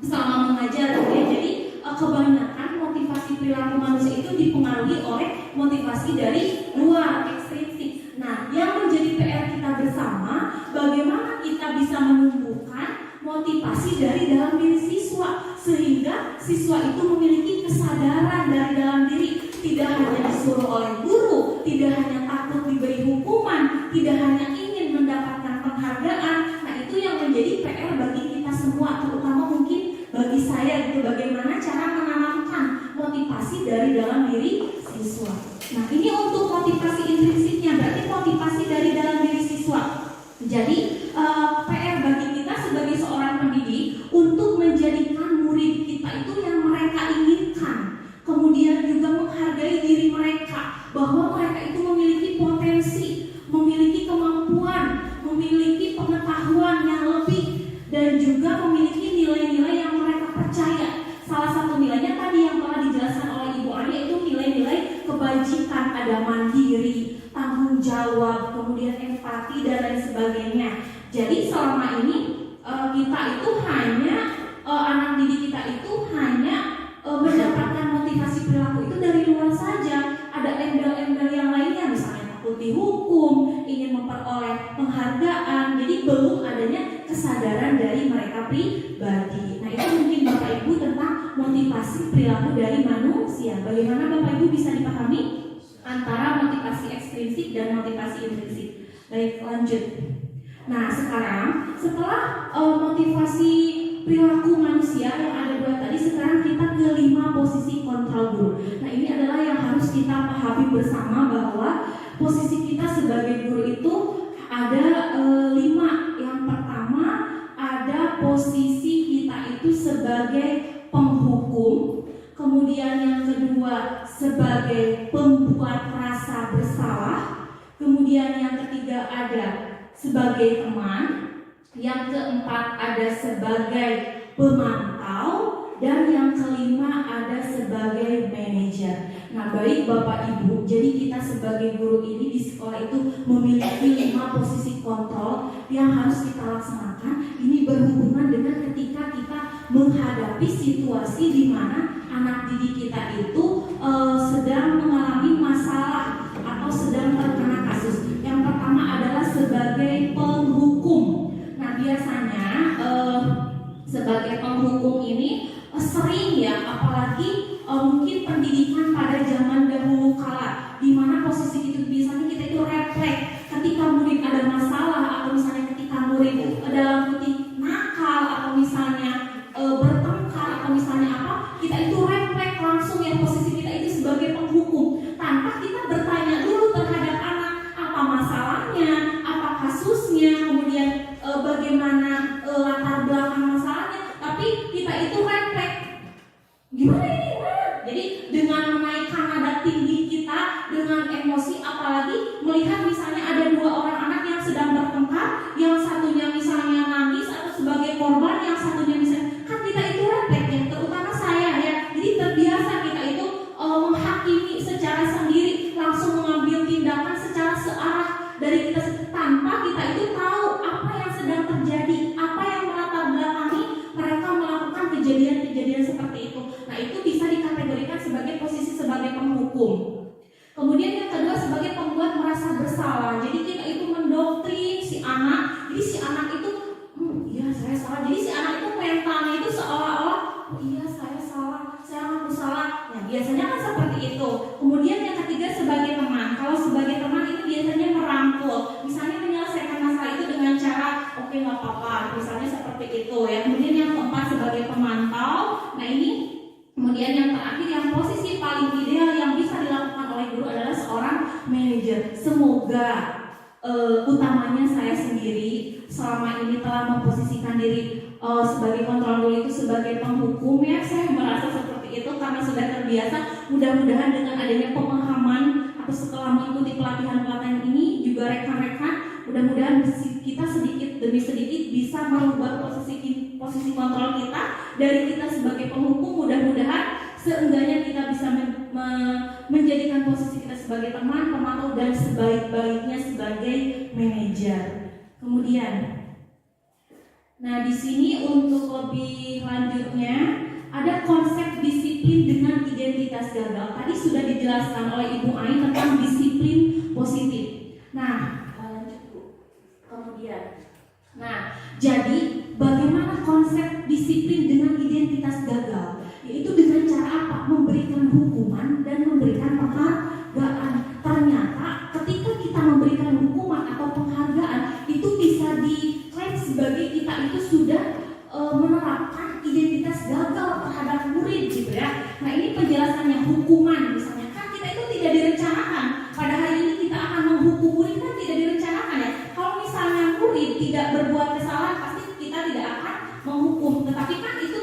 selama mengajar gitu ya. Jadi kebanyakan motivasi perilaku manusia itu dipengaruhi oleh motivasi dari luar, ekstrinsik. Nah, yang menjadi PR kita bersama, bagaimana kita bisa menumbuhkan motivasi dari dalam diri siswa, sehingga siswa itu memiliki kesadaran dari dalam diri, tidak hanya disuruh oleh guru, tidak hanya takut diberi hukuman, tidak hanya ingin mendapatkan penghargaan. Nah, itu yang menjadi PR bagi kita semua, terutama mungkin bagi saya gitu, bagaimana cara menanamkan motivasi dari dalam diri siswa. Nah, ini untuk motivasi intrinsiknya, berarti motivasi dari dalam diri siswa. Jadi PR bagi kita sebagai seorang pendidik untuk menjadikan murid kita itu yang mereka inginkan, kemudian juga menghargai diri mereka, bahwa mereka itu memiliki potensi, memiliki kemampuan, memiliki pengetahuan yang lebih, dan juga memiliki nilai-nilai yang mereka percaya. Salah satu nilainya tadi yang telah dijelaskan oleh Ibu Arya, itu nilai-nilai kebajikan, ada mandiri, tanggung jawab, kemudian empati, dan lain sebagainya. Jadi selama ini kita itu hanya anak didik kita itu hanya mendapatkan motivasi perilaku itu dari luar saja. Ada embel-embel yang lainnya, misalnya takut dihukum, ingin memperoleh penghargaan. Jadi belum adanya kesadaran dari mereka pribadi. Nah, itu mungkin Bapak Ibu tentang motivasi perilaku dari manusia. Bagaimana Bapak Ibu bisa dipahami antara motivasi ekstrinsik dan motivasi intrinsik. Baik, lanjut. Nah, sekarang setelah motivasi perilaku manusia yang ada dua tadi, sekarang kita ke 5 posisi kontrol guru. Nah, ini adalah yang harus kita pahami bersama, bahwa posisi kita sebagai guru itu ada 5. Yang pertama, ada posisi kita itu sebagai penghukum. Kemudian yang kedua sebagai pembuat rasa bersalah. Kemudian yang ketiga ada sebagai teman. Yang keempat ada sebagai pemantau. Dan yang kelima ada sebagai manajer. Nah, baik Bapak Ibu, jadi kita sebagai guru ini di sekolah itu memiliki 5 posisi kontrol yang harus kita laksanakan. Ini berhubungan dengan ketika kita menghadapi situasi di mana anak didik kita itu sedang mengalami masalah atau sedang terkena kasus. Yang pertama adalah sebagai penghukum. Nah, biasanya sebagai penghukum ini sering ya, apalagi mungkin pendidikan pada zaman dahulu kala, di mana posisi itu biasanya kita itu refleks ketika murid ada masalah, atau misalnya ketika murid dalam titik nakal, atau misalnya bertengkar, atau misalnya apa, kita itu refleks langsung ya, posisi kita itu sebagai penghukum, tanpa kita bertanya dulu terhadap anak, apa masalahnya, apa kasusnya, kemudian bagaimana latar belakang masalahnya, tapi kita itu refleks gimana ini, gimana? Jadi dengan menaikkan nada tinggi kita dengan emosi, apalagi melihat misalnya ada 2 orang anak yang sedang bertengkar, yang satunya misalnya nangis atau sebagai korban, yang satunya misalnya, kan kita itu refleks ya, terutama saya ya. Jadi terbiasa kita itu menghakimi secara sendiri, langsung mengambil tindakan secara searah dari kita, tanpa kita itu tahu apa yang sedang terjadi, apa yang melatar belakangi mereka melakukan kejadian-kejadian seperti itu. Nah, itu bisa dikategorikan sebagai posisi sebagai penghukum. Kemudian yang kedua sebagai pembuat merasa bersalah. Jadi kita itu mendoktrin si anak. Jadi si anak itu, iya saya salah. Jadi si anak itu mentalnya itu seolah-olah, oh iya saya salah, saya ngaku salah. Nah, biasanya kan seperti itu. Kemudian yang ketiga sebagai teman. Kalau sebagai teman itu biasanya merangkul. Misalnya menyelesaikan masalah itu dengan cara, oke, nggak apa-apa. Misalnya seperti itu ya. Kemudian yang keempat sebagai pemantau. Nah, ini kemudian yang terakhir, yang posisi paling ideal yang bisa dilakukan oleh guru adalah seorang manajer. Semoga utamanya saya sendiri selama ini telah memposisikan diri sebagai kontrol guru itu sebagai penghukum ya. Saya merasa seperti itu karena sudah terbiasa. Mudah-mudahan dengan adanya pemahaman atau setelah mengikuti pelatihan-pelatihan ini juga rekan-rekan mudah-mudahan kita sedikit demi sedikit bisa merubah posisi kontrol kita dari kita sebagai penghukum. Mudah-mudahan seenggaknya kita bisa menjadikan posisi kita sebagai teman, pemantau, dan sebaik-baiknya sebagai manajer. Kemudian, nah di sini untuk lebih lanjutnya ada konsep disiplin dengan identitas gagal. Tadi sudah dijelaskan oleh Ibu Ain tentang disiplin positif. Nah, kemudian, jadi bagaimana konsep disiplin dengan identitas gagal? Yaitu dengan cara apa? Memberikan hukuman dan memberikan penghargaan. Ternyata ketika kita memberikan hukuman atau penghargaan itu bisa diklaim sebagai kita itu sudah menerapkan identitas gagal terhadap murid gitu ya. Nah ini penjelasannya hukuman misalnya kan kita itu tidak direncanakan. Pada hari ini kita akan menghukum murid kan tidak direncanakan ya. Kalau misalnya murid tidak berbuat kesalahan pasti kita tidak akan menghukum. Tetapi kan itu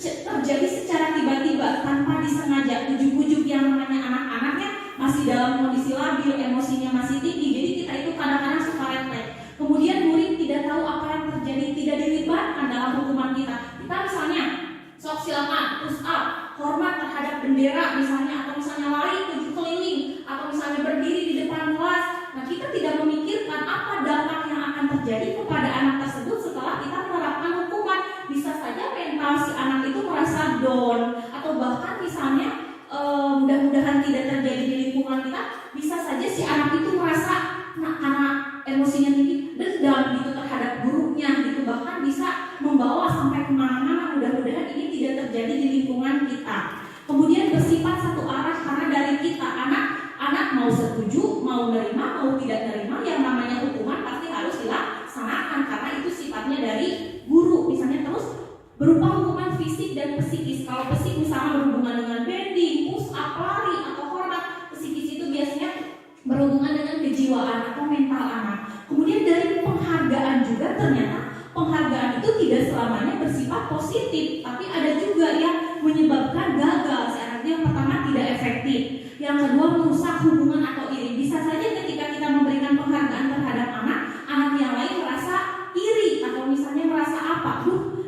terjadi secara tiba-tiba tanpa disengaja. Ujuk-ujuk yang namanya anak-anaknya masih dalam kondisi labil, emosinya masih tinggi. Jadi kita itu kadang-kadang suka refleks. Kemudian murid tidak tahu apa yang terjadi, tidak dilibatkan dalam hukuman kita. Kita misalnya sok silakan push up, hormat terhadap bendera misalnya, atau misalnya lari 7 keliling, atau misalnya berdiri di depan kelas. Nah kita tidak memikirkan apa dampak yang akan terjadi kepada anak tersebut setelah kita menerapkan hukuman. Bisa saja mental si anak itu merasa down, atau bahkan misalnya mudah-mudahan tidak terjadi di lingkungan kita, bisa saja si anak itu merasa karena emosinya tinggi dendam gitu terhadap gurunya gitu, bahkan bisa membawa sampai kemana-mana. Mudah-mudahan ini tidak terjadi di lingkungan kita. Kemudian bersifat satu arah karena dari kita anak mau setuju, mau nerima, mau tidak nerima, yang namanya hukuman pasti harus dilaksanakan karena itu sifatnya dari guru. Misalnya terus berupa hukuman fisik dan psikis. Kalau fisik misalnya berhubungan dengan bending, push up, lari, atau hormat. Psikis itu biasanya berhubungan dengan kejiwaan atau mental anak. Kemudian dari penghargaan juga ternyata penghargaan itu tidak selamanya bersifat positif, tapi ada juga yang menyebabkan gagal. Artinya yang pertama tidak efektif, yang kedua merusak hubungan atau iri. Bisa saja ketika kita memberikan penghargaan terhadap anak yang lain merasa iri atau misalnya merasa apa?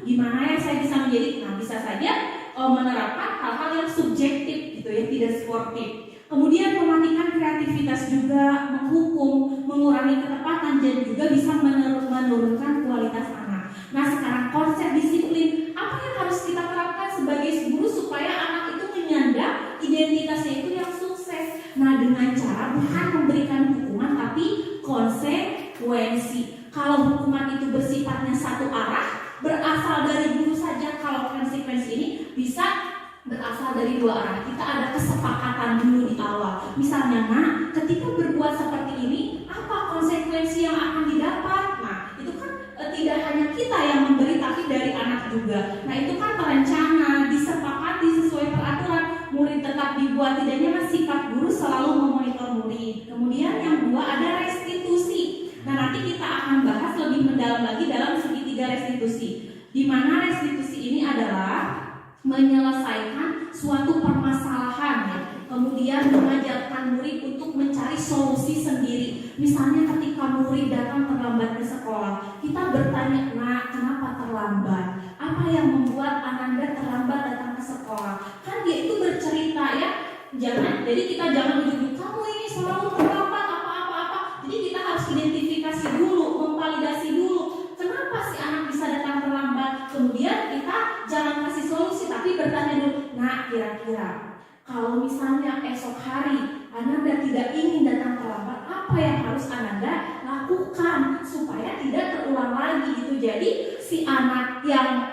Gimana ya saya bisa menjadi? Nah bisa saja menerapkan hal-hal yang subjektif gitu ya, tidak sportif. Kemudian mematikan kreativitas juga, menghukum, mengurangi ketepatan, dan juga bisa menurunkan kualitas anak. Nah sekarang konsep disiplin, apa yang harus kita terapkan sebagai guru supaya anak itu menyandang identitasnya itu yang sukses? Nah dengan cara bukan memberikan hukuman tapi konsekuensi. Kalau hukuman itu bersifatnya satu arah, berasal dari guru saja. Kalau konsekuensi ini bisa berasal dari dua arah. Kita ada kesepakatan dulu di awal. Misalnya, ketika berbuat seperti ini, apa konsekuensi yang akan didapat? Nah, itu kan tidak hanya kita yang memberi, tapi dari anak juga. Nah, itu kan terencana, disepakati sesuai peraturan. Murid tetap dibuat, tidaknya sifat guru selalu memonitor murid. Kemudian yang kedua ada restitusi. Nah, nanti kita akan bahas lebih mendalam lagi dalam segitiga restitusi. Di mana restitusi ini adalah menyelesaikan suatu permasalahan ya. Kemudian mengajarkan murid untuk mencari solusi sendiri. Misalnya ketika murid datang terlambat ke sekolah, kita bertanya, kenapa terlambat? Apa yang membuat Ananda terlambat datang ke sekolah? Kan dia itu bercerita ya. Jadi kita jangan menuduh kamu ini selalu terlambat apa-apa. Jadi kita harus identifikasi dulu, memvalidasi dulu. Kenapa si anak bisa datang terlambat? Kemudian kita jangan kasih solusi, tapi bertanya dulu, kira-kira kalau misalnya esok hari Ananda tidak ingin datang terlambat, apa yang harus Ananda lakukan supaya tidak terulang lagi gitu. Jadi si anak yang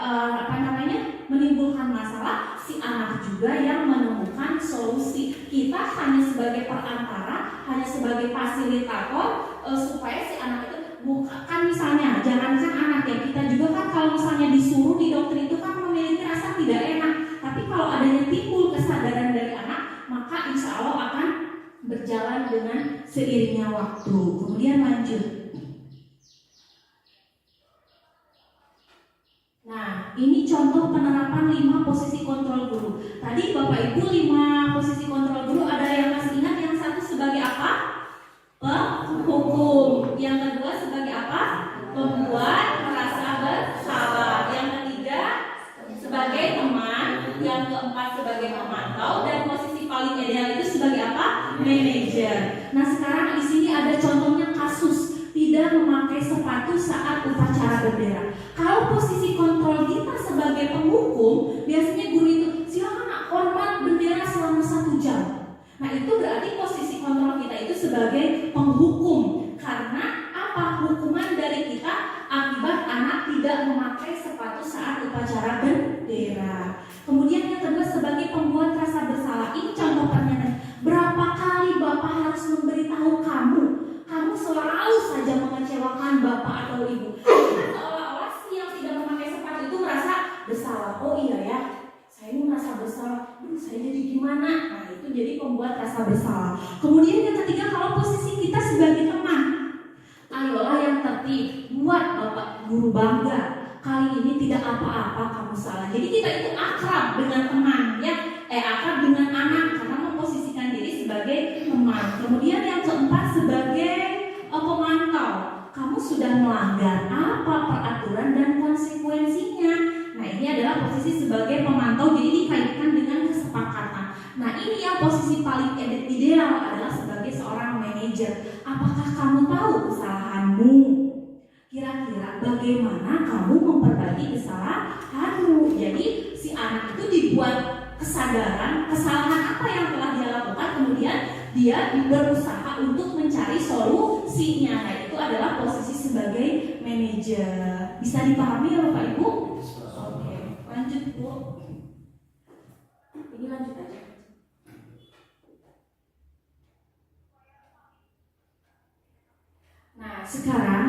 menimbulkan masalah, si anak juga yang menemukan solusi. Kita hanya sebagai perantara, hanya sebagai fasilitator supaya si anak itu bukan misalnya, jangankan anak ya, kita juga kan kalau misalnya disuruh didoktrin itu kan memiliki rasa tidak enak. Tapi kalau adanya timbul kesadaran dari anak, maka insya Allah akan berjalan dengan seiringnya waktu. Kemudian lanjut. Nah, ini contoh penerapan 5 posisi kontrol guru. Tadi Bapak Ibu 5 posisi kontrol guru ada yang masih ingat, yang satu sebagai Hukum. Yang kedua sebagai apa? Membuat merasa bersalah. Yang ketiga sebagai teman. Yang keempat sebagai pemantau. Dan posisi paling ideal itu sebagai apa? Manajer. Nah sekarang di sini ada contohnya kasus tidak memakai sepatu saat upacara bendera. Kalau posisi kontrol kita sebagai penghukum, biasanya guru itu silakan nak hormat bendera selama 1 jam. Nah itu berarti posisi kontrol kita itu sebagai penghukum. Karena apa? Hukuman dari kita akibat anak tidak memakai sepatu saat upacara bendera. Kemudian yang kedua sebagai pembuat rasa bersalah. Ini contoh pernyataan. Berapa kali Bapak harus memberitahu kamu selalu saja mengecewakan Bapak atau Ibu. Seolah-olah si yang tidak memakai sepatu itu merasa bersalah. Oh iya ya, saya ini merasa bersalah. Saya jadi gimana? Nah itu jadi pembuat rasa bersalah. Kemudian yang ketiga, kalau posisi kita sebagai teman, ayolah yang tertib, buat Bapak guru bangga. Kali ini tidak apa-apa kamu salah. Jadi kita itu akrab dengan teman, ya, akrab dengan anak karena memposisikan diri sebagai teman. Kemudian yang keempat sebagai pemantau. Kamu sudah melanggar apa peraturan dan konsekuensinya. Nah ini adalah posisi sebagai pemantau, jadi dikaitkan dengan kesepakatan. Nah ini yang posisi paling ideal adalah sebagai seorang manajer. Apakah kamu tahu kesalahanmu? Kira-kira bagaimana kamu memperbaiki kesalahanmu? Jadi si anak itu dibuat kesadaran kesalahan apa yang telah dia lakukan, kemudian dia berusaha untuk mencari solusinya. Nah itu adalah posisi sebagai manajer. Bisa dipahami ya Bapak Ibu? Oke, lanjut Bu. Ini lanjut aja. Nah sekarang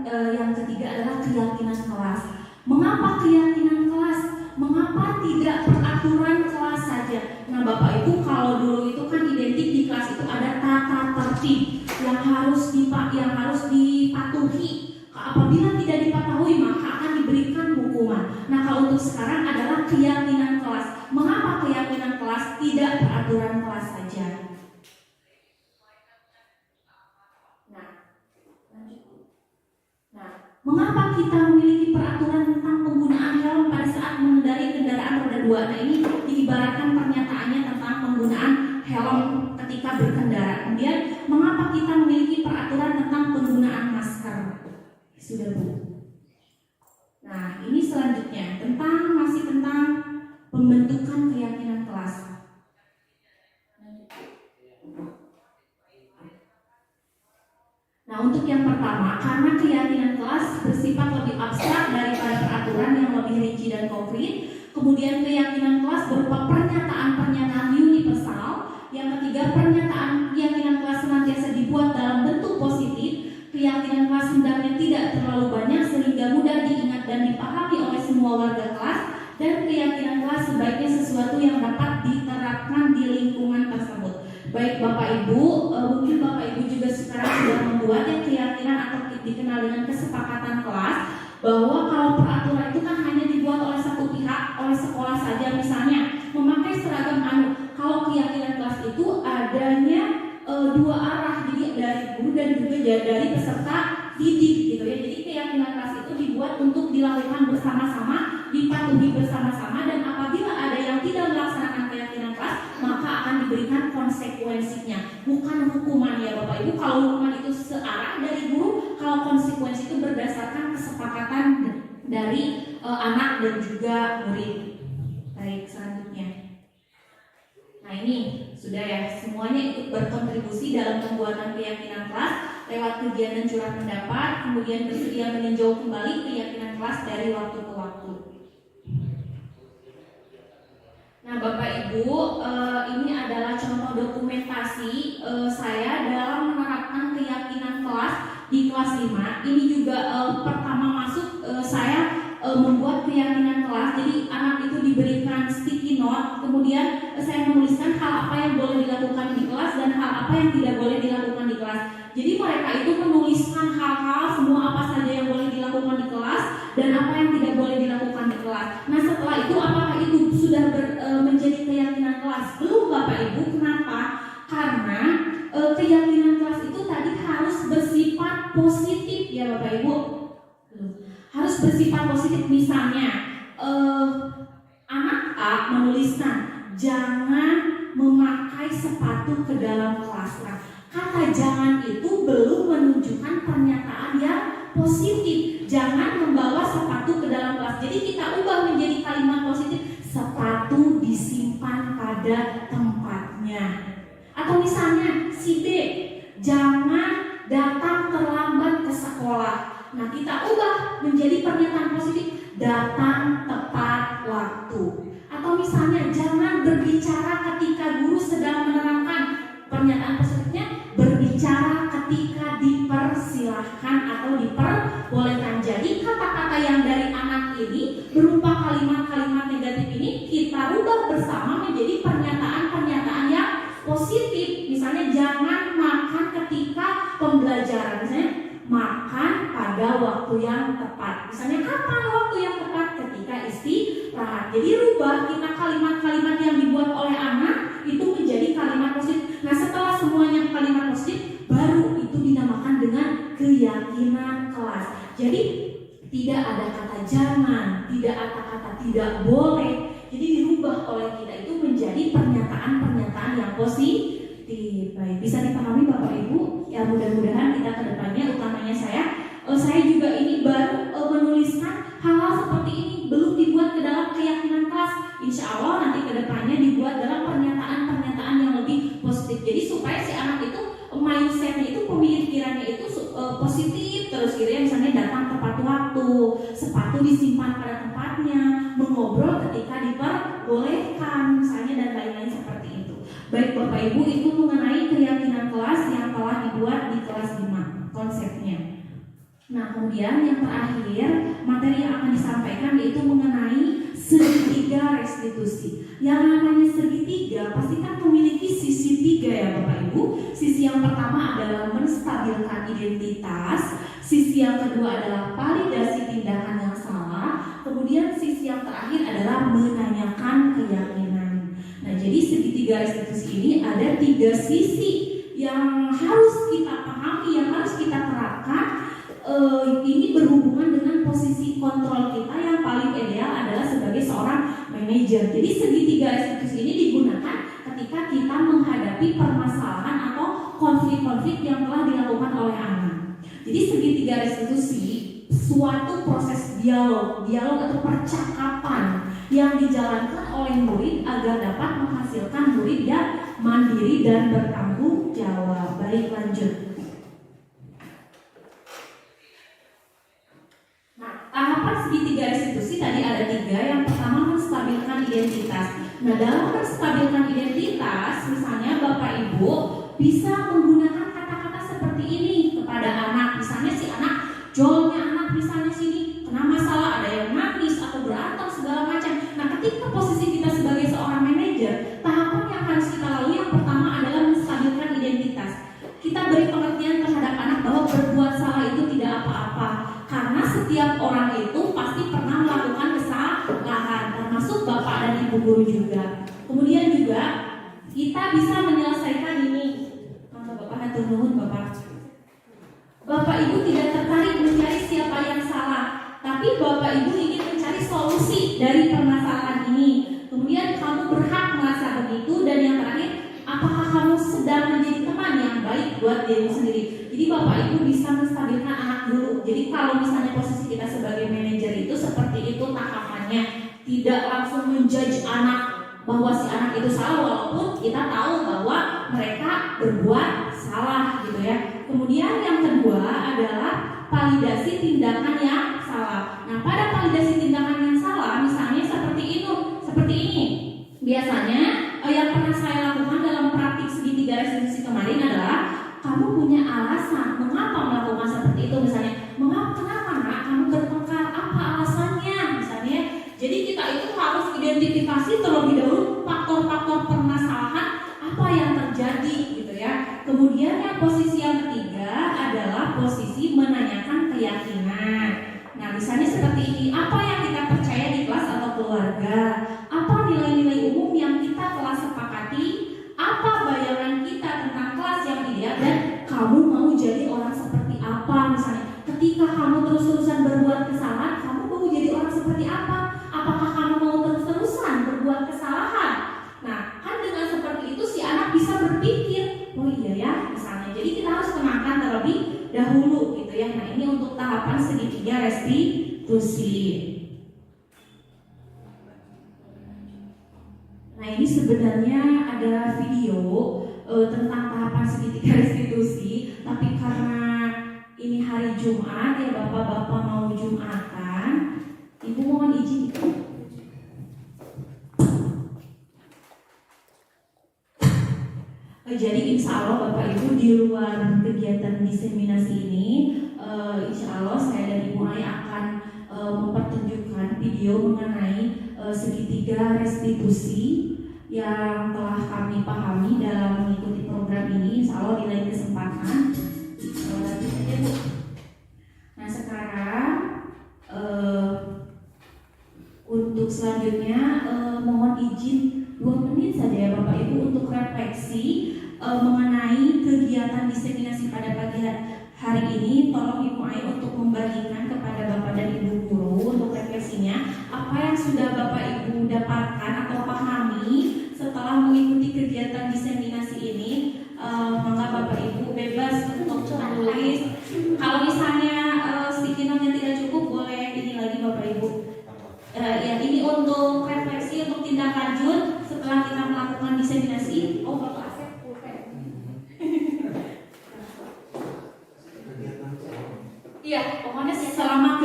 yang ketiga adalah keyakinan kelas. Mengapa keyakinan kelas? Mengapa tidak peraturan kelas saja? Nah Bapak Ibu, kalau dulu itu kan identik di kelas itu ada tata tertib yang harus dipatuhi. Apabila tidak dipatuhi maka akan diberikan hukuman. Nah kalau untuk sekarang adalah keyakinan kelas. Mengapa keyakinan kelas tidak peraturan kelas saja? Mengapa kita memiliki peraturan tentang penggunaan helm pada saat mengendarai kendaraan roda 2? Nah ini diibaratkan pernyataannya tentang penggunaan helm ketika berkendara. Kemudian mengapa kita memiliki peraturan tentang penggunaan masker? Sudah Bu. Nah ini selanjutnya masih tentang pembentukan keyakinan kelas. Nah untuk yang pertama, karena keyakinan kelas bersifat lebih abstrak daripada peraturan yang lebih rinci dan konkret. Kemudian keyakinan kelas berupa pernyataan-pernyataan universal. Yang ketiga, keyakinan kelas senantiasa dibuat dalam bentuk positif. Keyakinan kelas hendaknya tidak terlalu banyak sehingga mudah diingat dan dipahami oleh semua warga kelas. Dan keyakinan kelas sebaiknya sesuatu yang dapat diterapkan di lingkungan tersebut. Baik Bapak Ibu, mungkin Bapak Ibu juga sekarang sudah membuat keyakinan atau dikenal dengan kesepakatan kelas, bahwa kalau peraturan itu kan hanya dibuat oleh satu pihak, oleh sekolah saja. Misalnya memakai seragam kalau keyakinan kelas itu adanya dua arah, jadi dari guru dan juga dari peserta didik gitu ya. Jadi keyakinan kelas itu dibuat untuk dilakukan bersama-sama, dipatuhi bersama-sama, dan apabila ada yang tidak melaksanakan keyakinan kelas maka akan diberikan konsekuensinya, bukan hukuman ya Bapak Ibu. Kalau hukuman itu searah dari guru, kalau konsekuensi itu berdasarkan kesepakatan dari anak dan juga murid. Baik, selanjutnya. Nah ini sudah ya, semuanya ikut berkontribusi dalam pembuatan keyakinan kelas lewat kegiatan curah pendapat, kemudian bersedia meninjau kembali keyakinan kelas dari waktu ke waktu. Nah Bapak Ibu, ini adalah contoh dokumentasi saya dalam menerapkan keyakinan kelas di kelas 5. Ini juga pertama masuk saya membuat keyakinan kelas. Jadi anak itu diberikan sticky note, kemudian saya menuliskan hal apa yang boleh dilakukan di kelas dan hal apa yang tidak boleh dilakukan di kelas. Jadi mereka itu menuliskan hal-hal semua apa saja yang boleh dilakukan di kelas dan apa yang tidak boleh dilakukan di kelas. Nah setelah itu apakah itu sudah menjadi keyakinan kelas? Belum Bapak Ibu. Kenapa? Karena keyakinan kelas itu tadi harus positif ya Bapak Ibu. Harus bersifat positif. Misalnya anak A menuliskan jangan memakai sepatu ke dalam kelas. Nah, kata jangan itu belum menunjukkan pernyataan yang positif. Jangan membawa sepatu ke dalam kelas. Jadi kita ubah menjadi kalimat positif. Sepatu disimpan pada tempatnya. Atau misalnya si B, jangan datang terlambat ke sekolah. Nah, kita ubah menjadi pernyataan positif. Datang tepat waktu. Atau misalnya jangan berbicara ketika guru sedang menerangkan. Pernyataan positifnya berbicara ketika dipersilahkan atau diperbolehkan. Jadi kata-kata yang dari anak ini berupa kalimat-kalimat negatif ini kita rubah bersama menjadi pernyataan-pernyataan yang positif. Misalnya jangan makan ketika pembelajaran. Misalnya makan pada waktu yang tepat. Misalnya kapan waktu yang tepat? Ketika istirahat. Jadi rubah kita kalimat-kalimat yang dibuat oleh anak itu menjadi kalimat positif. Nah, setelah semuanya kalimat positif, baru itu dinamakan dengan keyakinan kelas. Jadi tidak ada kata jangan, tidak ada kata tidak boleh. Jadi dirubah oleh kita itu menjadi pernyataan-pernyataan yang positif. Baik, bisa dipahami Bapak Ibu? Ya, mudah-mudahan kita kedepannya, utamanya saya juga ini baru menuliskan hal-hal seperti ini, belum dibuat ke dalam keyakinan kelas. Insya Allah nanti kedepannya dibuat dalam pernyataan-pernyataan yang lebih positif. Jadi supaya si anak itu mindsetnya itu, pemikirannya itu positif terus gitu ya. Misalnya datang tepat waktu, sepatu disimpan pada tempatnya, mengobrol ketika diperbolehkan, misalnya, dan lain-lain seperti itu. Baik Bapak Ibu, itu mengenai keyakinan kelas yang telah dibuat di kelas 5 konsepnya. Nah, kemudian yang terakhir materi yang akan disampaikan yaitu mengenai segitiga restitusi. Yang namanya segitiga pasti kan memiliki sisi 3 ya Bapak Ibu. Sisi yang pertama adalah menstabilkan identitas, sisi yang kedua adalah validasi tindakan yang salah, kemudian sisi yang terakhir adalah menanyakan keyakinan. Nah, jadi segitiga restitusi ini ada 3 sisi yang harus kita pahami, yang harus kita terapkan. Ini berhubungan dengan posisi kontrol kita yang paling ideal adalah sebagai seorang manajer. Jadi segitiga restitusi ini digunakan ketika kita menghadapi permasalahan atau konflik-konflik yang telah dilakukan oleh anak. Jadi segitiga restitusi suatu proses dialog atau percakapan yang dijalankan oleh murid agar dapat menghasilkan murid yang mandiri dan bertanggung jawab. Baik, lanjut. Tahapan segitiga restitusi tadi ada 3. Yang pertama menstabilkan identitas. Nah, dalam menstabilkan identitas, misalnya Bapak Ibu bisa menggunakan kata-kata seperti ini kepada anak. Misalnya si anak, jolnya anak misalnya sini kena masalah, ada yang nangis atau berantem segala macam. Nah, ketika posisi kita sebagai seorang manajer, tahapan yang harus kita lalui yang pertama adalah menstabilkan identitas. Kita beri pengertian terhadap anak bahwa berbuat salah itu tidak apa-apa. Karena setiap orang itu pasti pernah melakukan kesalahan, termasuk bapak dan ibu guru juga. Kemudian juga kita bisa menyelesaikan ini. Kalau bapak hatur nuhun bapak. Bapak ibu tidak tertarik mencari siapa yang salah, tapi bapak ibu ingin mencari solusi dari permasalahan ini. Kemudian kamu berhak merasa begitu. Dan yang terakhir, apakah kamu sedang menjadi teman yang baik buat dirimu sendiri? Jadi Bapak Ibu bisa menstabilkan anak dulu. Jadi kalau misalnya posisi kita sebagai manajer itu seperti itu tahapannya, tidak langsung menjudge anak bahwa si anak itu salah walaupun kita tahu bahwa mereka berbuat salah gitu ya. Kemudian yang kedua adalah validasi tindakan yang salah. Nah, pada validasi tindakan yang salah misalnya seperti ini. Biasanya yang pernah saya lakukan dalam praktik segitiga restitusi kemarin adalah kamu punya alasan mengapa melakukan seperti itu. Misalnya, kenapa nak kamu bertengkar, apa alasannya misalnya. Jadi kita itu harus identifikasi terlebih dahulu faktor-faktor permasalahan apa yang terjadi gitu ya. Kemudian yang posisi yang ketiga adalah posisi menanyakan keyakinan. Nah, misalnya seperti ini, apa yang kita percaya di kelas atau keluarga, apa nilai-nilai umum yang kita telah sepakati, apa bayangan kita tentang kelas yang ideal, dan kamu mau jadi orang seperti apa untuk tahapan segitiga restitusi. Nah, ini sebenarnya ada video tentang tahapan segitiga restitusi, tapi karena ini hari Jumat ya, bapak-bapak mau Jumatan, ibu mohon izin. Jadi insya Allah Bapak Ibu di luar kegiatan diseminasi ini, insya Allah saya dan Ibu Ai akan mempertunjukkan video mengenai segitiga restitusi yang telah kami pahami dalam mengikuti program ini. Insya Allah di lain kesempatan. Nah sekarang untuk selanjutnya mohon izin 2 menit saja ya Bapak Ibu untuk refleksi mengenai kegiatan diseminasi pada pagi hari ini. Tolong Ibu Ai untuk membagikan kepada Bapak dan Ibu guru untuk refleksinya apa yang sudah Bapak Ibu dapatkan atau pahami setelah mengikuti kegiatan diseminasi ini. Maka Bapak Ibu bebas untuk menulis. Kalau misalnya sticky note-nya tidak cukup, boleh ini lagi Bapak Ibu. Ya ini untuk refleksi untuk tindak lanjut setelah kita melakukan diseminasi. Oh Bapak Asep pulpen. Iya, pokoknya selama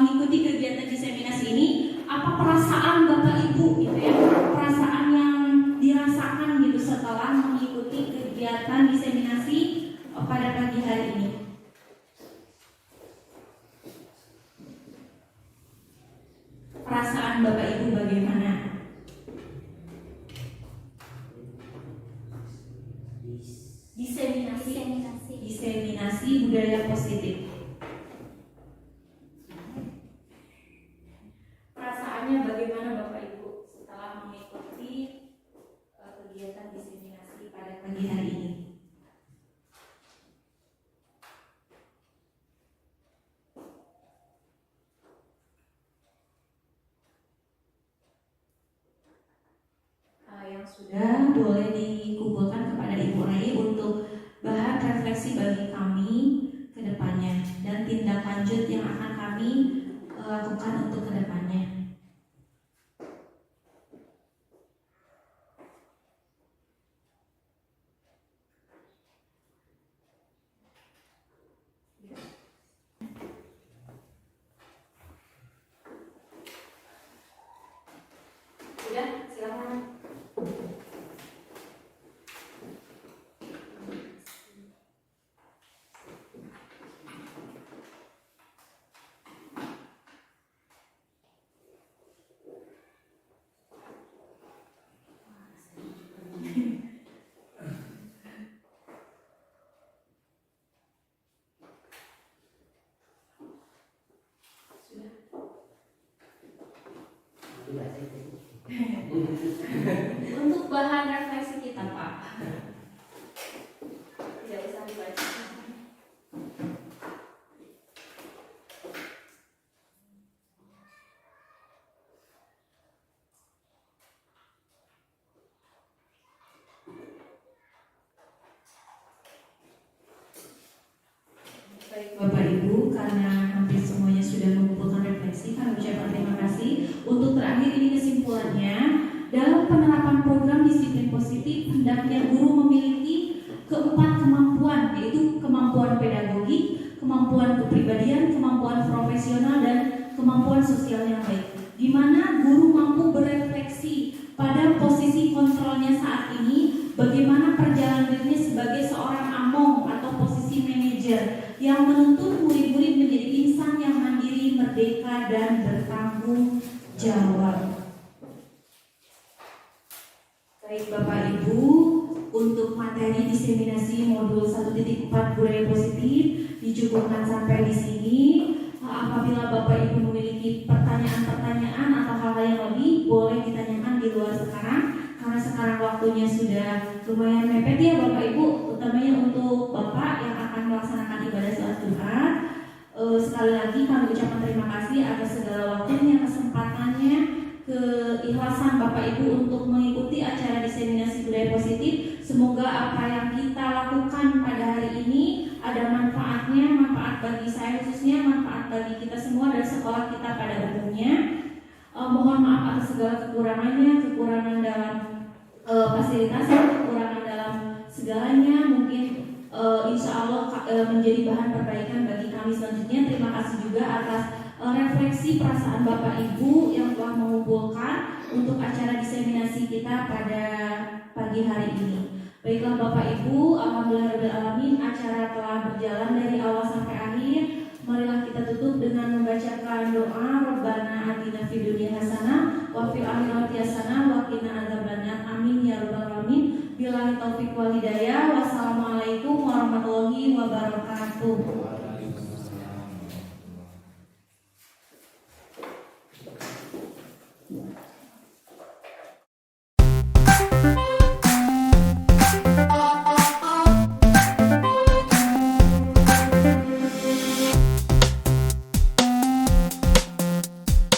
mengikuti kegiatan diseminasi ini, apa perasaan Bapak Ibu gitu ya, perasaan yang dirasakan gitu setelah mengikuti kegiatan diseminasi pada pagi hari ini. Perasaan Bapak Ibu bagaimana? Diseminasi budaya positif. Perasaannya bagaimana Bapak Ibu setelah mengikuti kegiatan diseminasi pada pagi hari ini? Yang sudah boleh dikumpulkan kepada Ibu Ai untuk bahan refleksi bagi kami ke depannya dan tindak lanjut yang akan kami lakukan untuk ke depannya. Sudah, silakan. Untuk bahan refleksi kita Pak, tidak usah dibaca. Baik Bapak Ibu, karena hampir semuanya sudah mengumpulkan refleksi, kami ucapkan terima kasih. Untuk terakhir ini kesimpulannya, dalam penerapan program disiplin positif, hendaknya guru memiliki keempat kemampuan, yaitu kemampuan pedagogi, kemampuan kepribadian, kemampuan profesional, dan kemampuan sosial yang baik. Di mana guru mampu berefleksi pada posisi kontrolnya saat ini, bagaimana perjalanan dirinya sebagai seorang among atau posisi manajer yang menuntut murid-murid menjadi insan yang mandiri, merdeka, dan bertanggung jawab. Baik Bapak Ibu, untuk materi diseminasi modul 1.4 budaya positif dicukupkan sampai di sini. Apabila Bapak Ibu memiliki pertanyaan-pertanyaan atau hal-hal yang lebih, boleh ditanyakan di luar sekarang, karena sekarang waktunya sudah lumayan mepet ya Bapak Ibu, utamanya untuk Bapak yang akan melaksanakan ibadah salat Jumat. Sekali lagi kami ucapkan terima kasih atas segala waktunya, kesempatannya, keikhlasan Bapak Ibu untuk mengikuti acara diseminasi budaya positif. Semoga apa yang kita lakukan pada hari ini ada manfaatnya manfaatnya, manfaat bagi saya khususnya, manfaat bagi kita semua dan sekolah kita pada umumnya. Mohon maaf atas segala kekurangannya, kekurangan dalam fasilitas, kekurangan dalam segalanya. Mungkin insya Allah menjadi bahan perbaikan bagi kami selanjutnya. Terima kasih juga atas refleksi perasaan Bapak Ibu yang telah mengumpulkan untuk acara diseminasi kita pada pagi hari ini. Baiklah Bapak Ibu, alhamdulillahirobbilalamin, acara telah berjalan dari awal sampai akhir. Marilah kita tutup dengan membacakan doa Rabbana atina fid dunya hasanah wa fil akhirati hasanah wa qina adzabannar. Amin ya rabbal alamin. Billahi taufiq wal hidayah. Wassalamualaikum warahmatullahi wabarakatuh.